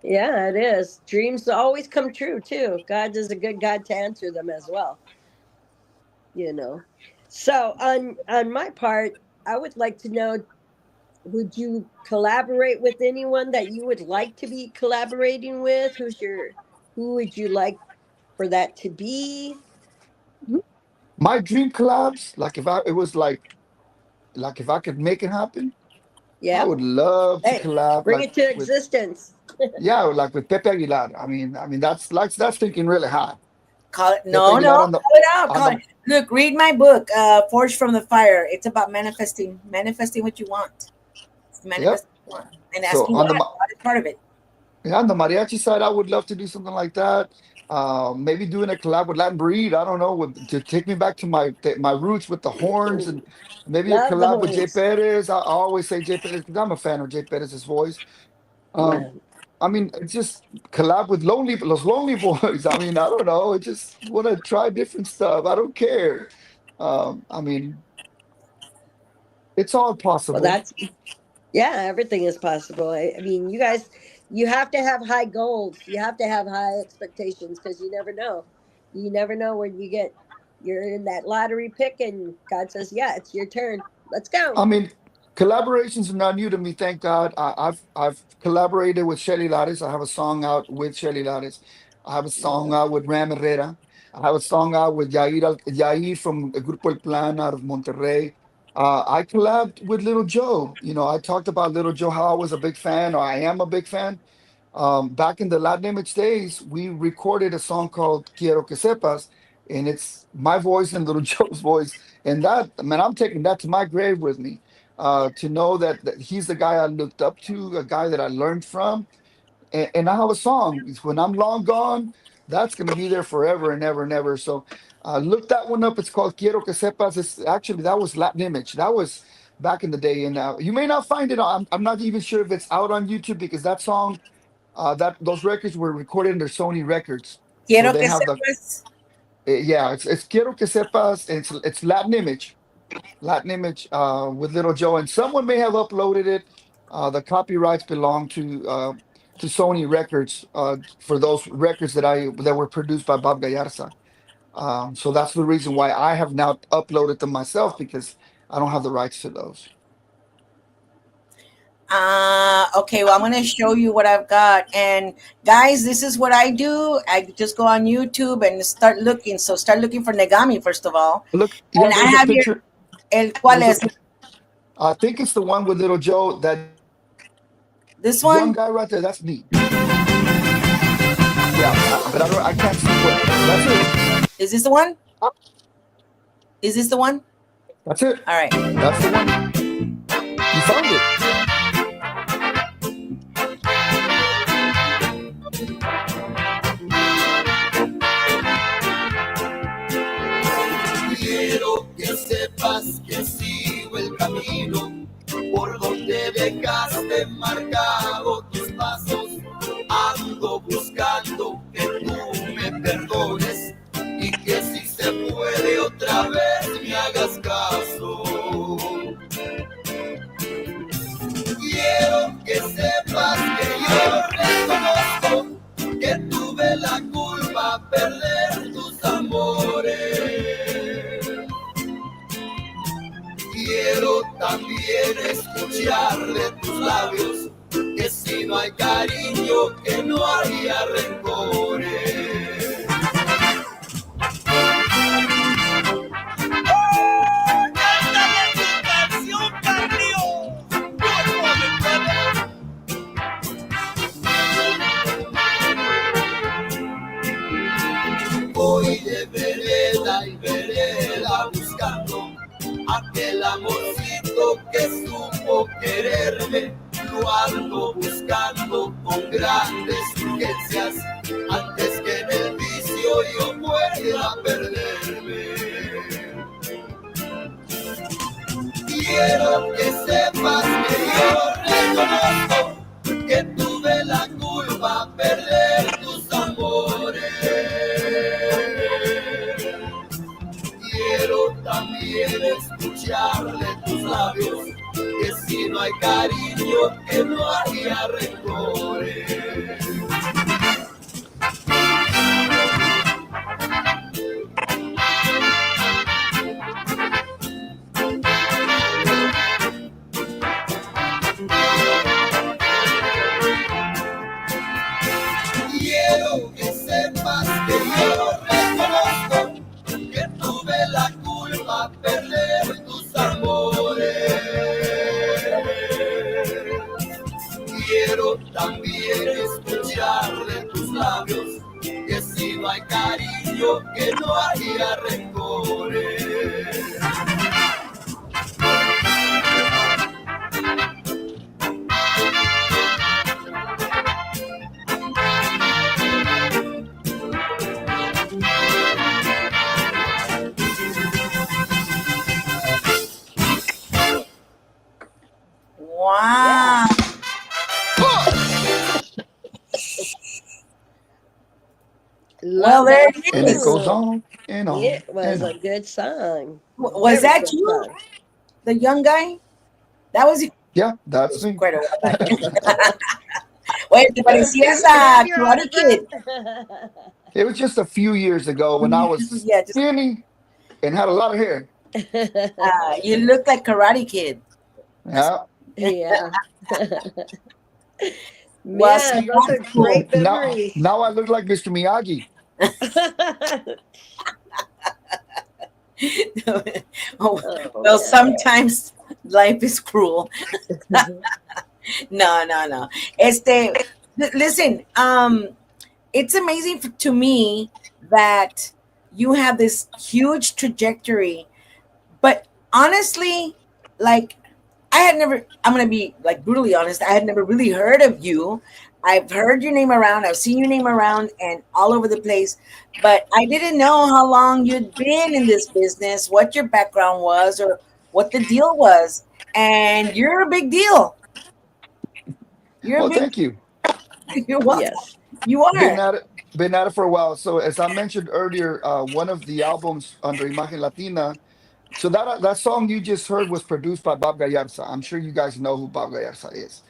yeah, it is. Dreams always come true too. God is a good God to answer them as well. You know. So on my part, I would like to know: would you collaborate with anyone that you would like to be collaborating with? Who would you like for that to be? My dream collabs, like if I it was like if I could make it happen, I Yeah. would love to Hey, collab bring like it to with existence. yeah, like with Pepe Aguilar. I mean that's thinking really high. Call it. Pepe No, no. Aguilar Call it out. on Call the it. Look, read my book, Forged from the Fire. It's about manifesting. Manifesting what you want. It's yep. manifesting what you want. And So asking God. God is part of it. yeah, on the mariachi side, I would love to do something like that. Maybe doing a collab with Latin Breed. I don't know, to take me back to my roots with the horns, and maybe a Love the collab with Jay horns. Perez. I always say Jay Perez because I'm a fan of Jay Perez's voice. Um, Wow. I mean, it's just collab with Los Lonely Boys. I mean, I don't know. I just want to try different stuff. I don't care. I mean, it's all Well, possible. that's yeah. Everything is possible. I mean, you guys, you have to have high goals. You have to have high expectations because you never know. You never know when you're in that lottery pick and God says, "Yeah, it's your turn. Let's go." I mean, collaborations are not new to me, thank God. I've collaborated with Shelly Lares. I have a song out with Shelly Lares. I have a song out with Ram Herrera. I have a song out with Yair from the Grupo El Plan out of Monterrey. I collabed with Little Joe. You know, I talked about Little Joe, how I was a big fan, or I am a big fan. Back in the Latin Image days, we recorded a song called Quiero que sepas, and it's my voice and Little Joe's voice. And that, man, I'm taking that to my grave with me. To know that he's the guy I looked up to, a guy that I learned from. And I have a song. It's When I'm Long Gone, that's going to be there forever and ever and ever. So look that one up. It's called Quiero que sepas. It's actually, that was Latin Image. That was back in the day. And you may not find it. I'm not even sure if it's out on YouTube because that song, that those records were recorded under Sony Records, so Quiero they que have the sepas. yeah. It's Quiero que sepas. It's Latin Image with Little Joe, and someone may have uploaded it. The copyrights belong to Sony Records for those records that were produced by Bob Gallarza. So that's the reason why I have now uploaded them myself because I don't have the rights to those. Okay, well, I'm going to show you what I've got. And guys, this is what I do. I just go on YouTube and start looking. So start looking for Negami, first of all. Look, And yeah, I there's a have your, picture. ¿cuál There's a es? I think it's the one with Little Joe. That This young one? guy right there. That's me. Yeah, but I don't. I can't see what. That's it. Is this the one? Uh, Is this the one? That's it. All right. That's the one. You found it. Quiero que sepas que sigo el camino por donde dejaste marcado tus pasos. Ando buscando que tú me perdones y que si se puede otra vez me hagas caso. Quiero que sepas que yo reconozco que tuve la culpa perder tus amores. Quiero también escuchar de tus labios que si no hay cariño, que no había rencores. ¡Cántale tu canción, Carlios! Voy de vereda y vereda buscando aquel amorcito que supo quererme. Lo ando buscando con grandes urgencias antes que en el vicio yo pueda perderme. Quiero que sepas que yo reconozco que tuve la culpa perder tus amores. Quiero también escucharle tus labios que si no hay cariño, que no haya rencores. Quiero que sepas que yo reconozco que tuve la culpa de perder tus amores. Quiero también escuchar de tus labios que si no hay cariño, que no haya rencores. Wow. Well, Love there that it And it is. goes song. on and on It was and a on. good song. Was Very that good you, song. the young guy? That was Yeah, that's me. quite a while back. Wait, te parecías Can I a have your Karate Kid. autograph? It was just a few years ago when I was Yeah, just skinny and had a lot of hair. you look like Karate Kid. Yeah. Yeah. Well, Man, see, those are that's cool. great Now, memories. now I look like Mr. Miyagi. Oh, Oh, well, man. sometimes life is cruel. No. Listen, it's amazing to me that you have this huge trajectory, but honestly, like I had never, I'm going to be like brutally honest, I had never really heard of you. I've heard your name around, I've seen your name around and all over the place, but I didn't know how long you'd been in this business, what your background was, or what the deal was. And you're a big deal. You're a Well, big, thank you. you're welcome. Yes. You Been are. at it, been at it for a while. So as I mentioned earlier, one of the albums under Imagen Latina. So that song you just heard was produced by Bob Gallarza. I'm sure you guys know who Bob Gallarza is.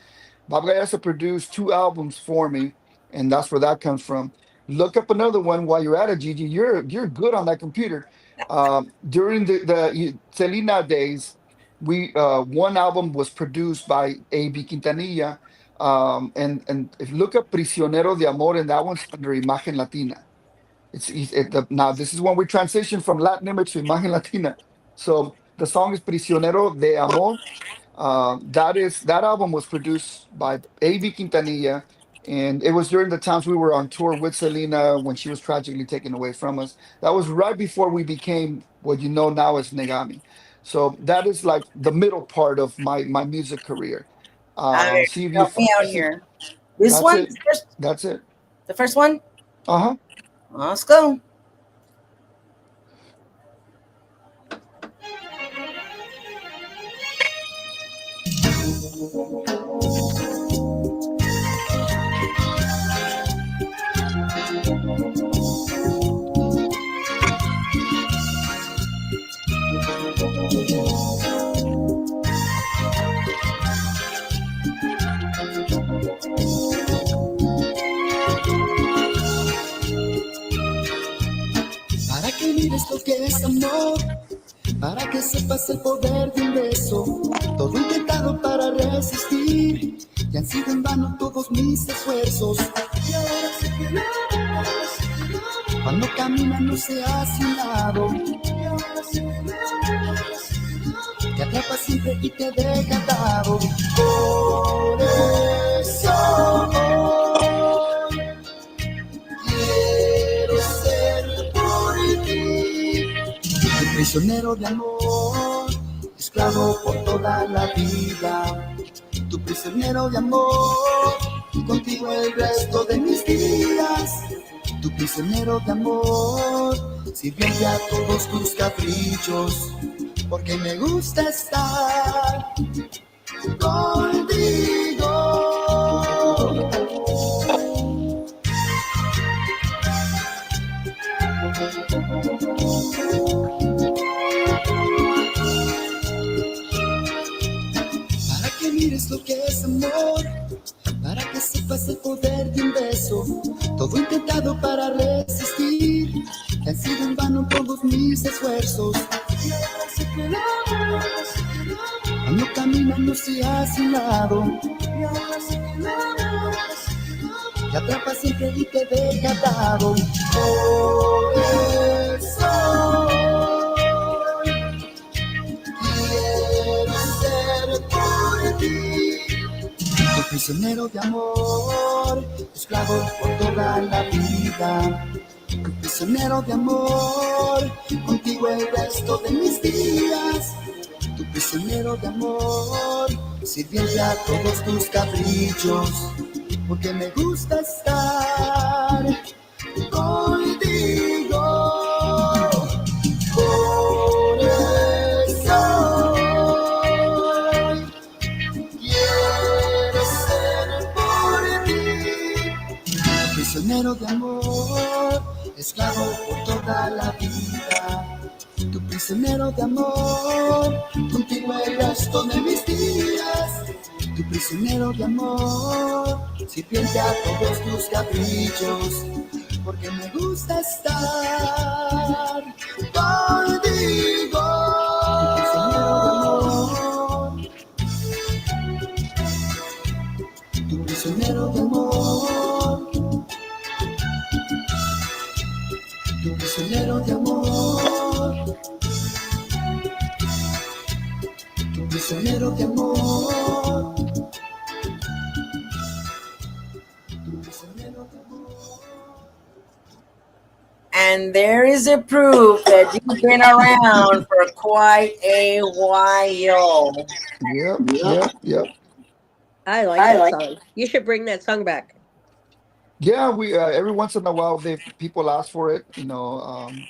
Bob Gallarza produced two albums for me, and that's where that comes from. Look up another one while you're at it, Gigi. You're good on that computer. During the Selena days, we one album was produced by A.B. Quintanilla, and if you look up Prisionero de Amor, and that one's under Imagen Latina. Now this is when we transition from Latin image to Imagen Latina. So the song is Prisionero de Amor. That album was produced by A.B. Quintanilla, and it was during the times we were on tour with Selena when she was tragically taken away from us. That was right before we became what you know now as Negami. So that is like the middle part of my music career. All right, See if you help me out see. here. This That's one, it. That's it. the first one. Uh huh. Let's go. Para que mires lo que es amor, para que sepas el poder de un beso. Todo intentado para resistir, y han sido en vano todos mis esfuerzos. Y ahora sé que no, cuando caminas no se hace un lado. Y ahora sé que no, te atrapa siempre y te deja atado. Por eso quiero ser por ti un prisionero de amor, esclavo por toda la vida. Tu prisionero de amor, y contigo el resto de mis días. Tu prisionero de amor, sirviente a todos tus caprichos, porque me gusta estar contigo. más amor, para que sepas el poder de un beso. Todo intentado para resistir, que han sido en vano todos mis esfuerzos. Y ahora sé que el amor, cuando caminando hacia su lado, y ahora sé que el amor te atrapa siempre y te deja atado. Por eso quiero ser por ti tu prisionero de amor, esclavo por toda la vida. Tu prisionero de amor, contigo el resto de mis días. Tu prisionero de amor, sirviente a todos tus caprichos, porque me gusta estar contigo. Por eso quiero ser por ti, prisionero de amor, esclavo por toda la vida. Tu prisionero de amor, contigo el resto de mis días. Tu prisionero de amor, sirviente a todos tus caprichos, porque me gusta estar contigo. Tu prisionero de amor, tu prisionero de amor, tu prisionero de amor, tu prisionero de amor. And there is a proof that you've been around for quite a while. Yep. I like that song. You should bring that song back. Yeah, we every once in a while they people ask for it,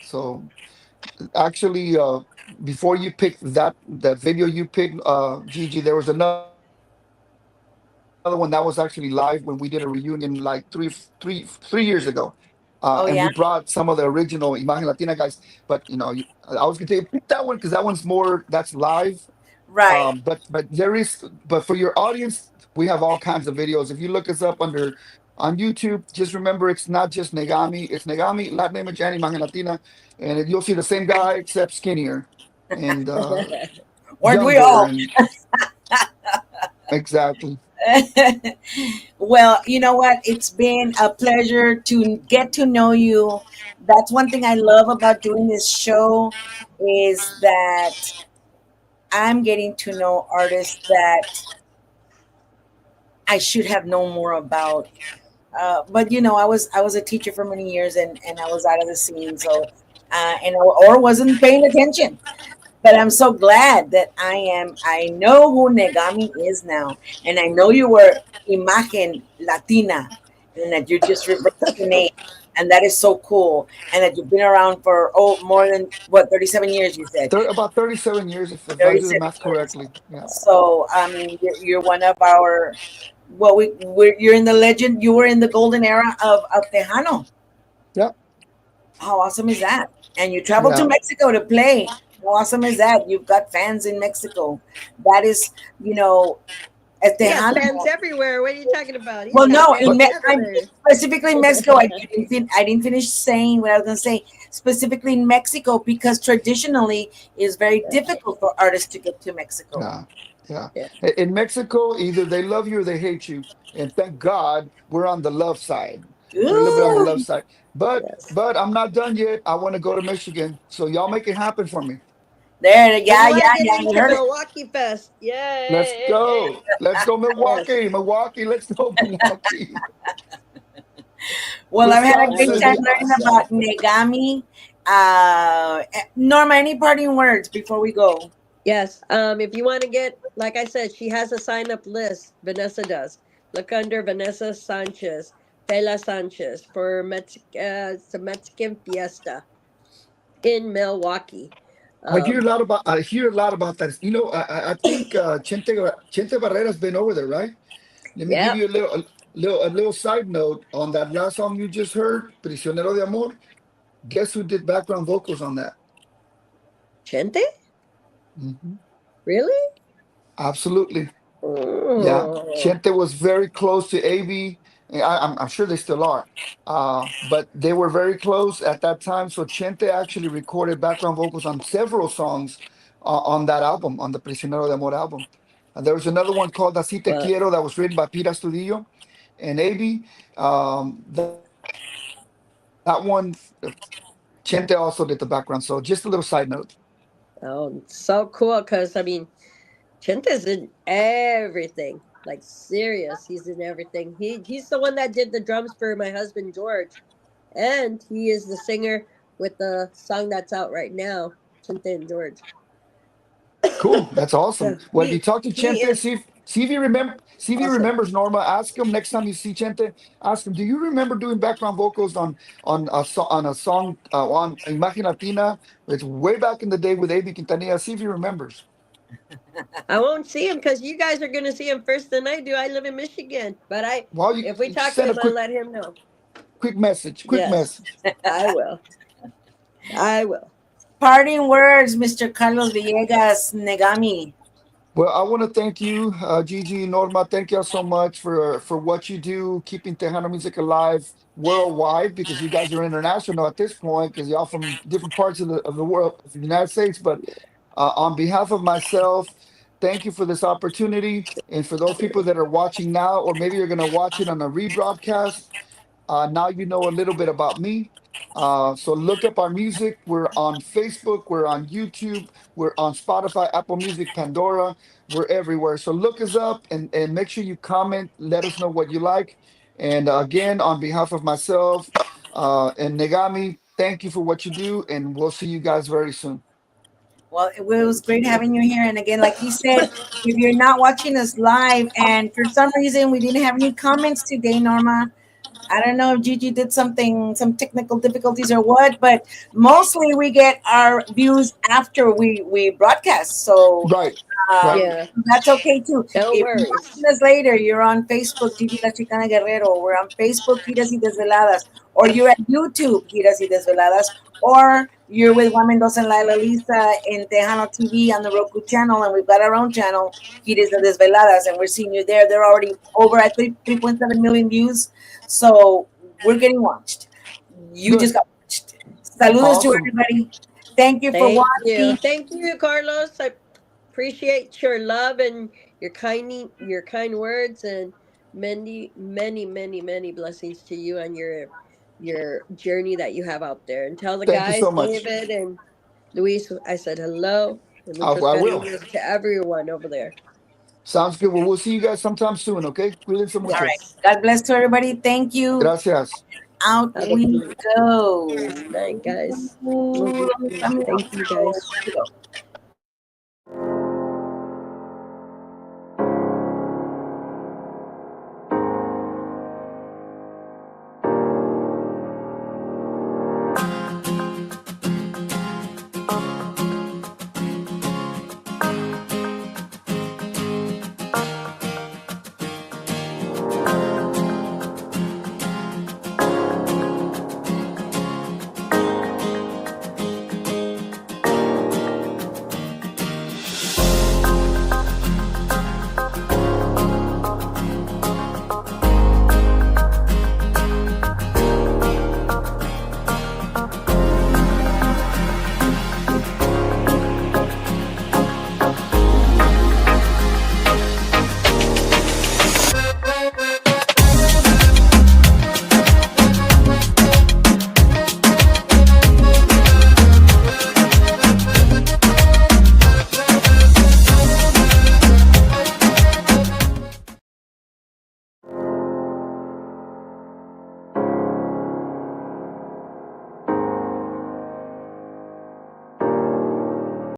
so actually, before you picked that video you picked, Gigi, there was another one that was actually live when we did a reunion like three years ago. And we brought some of Oh, the yeah? original Imagen Latina guys. But I was gonna tell you pick that one because that one's more that's live. Right. But for your audience, we have all kinds of videos. If you look us up on YouTube, just remember it's not just Negami, it's Negami, Latin Image, and Imagen Latina, and you'll see the same guy except skinnier and Weren't we younger, all? and exactly. Well, you know what? It's been a pleasure to get to know you. That's one thing I love about doing this show is that I'm getting to know artists that I should have known more about. But I was a teacher for many years, and I was out of the scene, so and or wasn't paying attention. But I'm so glad that I am. I know who Negami is now, and I know you were Imagen Latina, and that you just reversed the name, and that is so cool. And that you've been around for more than what 37 years. You said About 37 years, if I do the 37 math years. correctly. Yeah. So I mean, you're one of our. Well, you're in the legend. You were in the golden era of Tejano. Yeah. How awesome is that? And you traveled to Yeah. Mexico to play. How awesome is that? You've got fans in Mexico. That is, you know, at He has fans Tejano. everywhere. What are you talking about? He's Well, got no, fans I'm everywhere. specifically in Mexico. I didn't finish saying what I was going to say. Specifically in Mexico, because traditionally it's very difficult for artists to get to Mexico. Yeah, yeah. Yeah. In Mexico, either they love you or they hate you, and thank God we're on the love side. We're a little bit on the love Ooh, side, but Yes. but I'm not done yet. I want to go to Michigan, so y'all make it happen for me. there, And yeah, you want yeah, to get yeah. You into heard it. Milwaukee Fest. Let's Yay. go. Let's go Yes. Milwaukee, Milwaukee. Let's go Milwaukee, Well, I've had a great time Wisconsin. That'll be learning awesome. about Negami. Norma, any parting words before we go? Yes. If you want to get, like I said, she has a sign up list. Vanessa does. Look under Vanessa Sanchez, Pela Sanchez for it's a Mexican fiesta in Milwaukee. Um, I hear a lot about that. I think Chente Barrera's been over there, right? Let me give yeah. you a little side note on that last song you just heard, Prisionero de Amor. Guess who did background vocals on that? Chente? Hmm. Really? Absolutely. Yeah, Oh, Chente was very close to AB. I'm sure they still are, but they were very close at that time. So Chente actually recorded background vocals on several songs on that album, on the Prisionero de Amor album. There was another one called Así Te well, Quiero that was written by Pira Estudillo and AB. That one, Chente also did the background. So just a little side note. oh, so cool. Because I mean, Chinta's in everything. Like serious, he's in everything. He's the one that did the drums for my husband George, and he is the singer with the song that's out right now, Chinta and George. Cool. That's awesome. So Well, if you talk to he Chente, is see if he see if he awesome. remembers Norma. Ask him next time you see Chente. Ask him, do you remember doing background vocals on a song on Imagen Latina? It's way back in the day with AB Quintanilla. See if he remembers. I won't see him because you guys are going to see him first than I do. I live in Michigan, but Well, you if we talk to send a him, I'll let him know. quick message. Quick Yes, message. I will. I will. Parting words, Mr. Carlos Villegas, Negami. Well, I want to thank you, Gigi, Norma. Thank y'all so much for what you do, keeping Tejano music alive worldwide. Because you guys are international at this point, because y'all from different parts of the world, of the United States. But on behalf of myself, thank you for this opportunity, and for those people that are watching now, or maybe you're going to watch it on a rebroadcast. Now you know a little bit about me. So look up our music. We're on Facebook. We're on YouTube. We're on Spotify, Apple Music, Pandora. We're everywhere. So look us up and make sure you comment. Let us know what you like. And again, on behalf of myself and Negami, thank you for what you do. And we'll see you guys very soon. Well, it was Thank great you. having you here. And again, like he said, if you're not watching us live and for some reason we didn't have any comments today, Norma, I don't know if Gigi did something, some technical difficulties or what, but mostly we get our views after we broadcast. So Right. Right. um, Yeah, that's okay too. no If you're watching worries. us later, you're on Facebook, Gigi La Chicana Guerrero. We're on Facebook, Giras y Desveladas. Or you're at YouTube, Giras y Desveladas. Or you're with Juan Mendoza and Laila Lisa in Tejano TV on the Roku channel. And we've got our own channel, Giras y Desveladas. And we're seeing you there. They're already over at 3.7 million views. So we're getting watched. You just Good. got watched. Saludos to Awesome. everybody. Thank you for Thank you. watching. Thank you, Carlos. I appreciate your love and your kind words, and many, many, many, many blessings to you and your journey that you have out there. And tell the Thank you guys, so much. David and Luis, I said hello and muchos I will. cariños to everyone over there. Sounds good. Well, we'll see you guys sometime soon, okay? Cuídense All mucho. right. Yes. God bless to everybody. Thank you. Gracias. Out Have a we good go. night, guys. Ooh, Thank you, guys. here we go.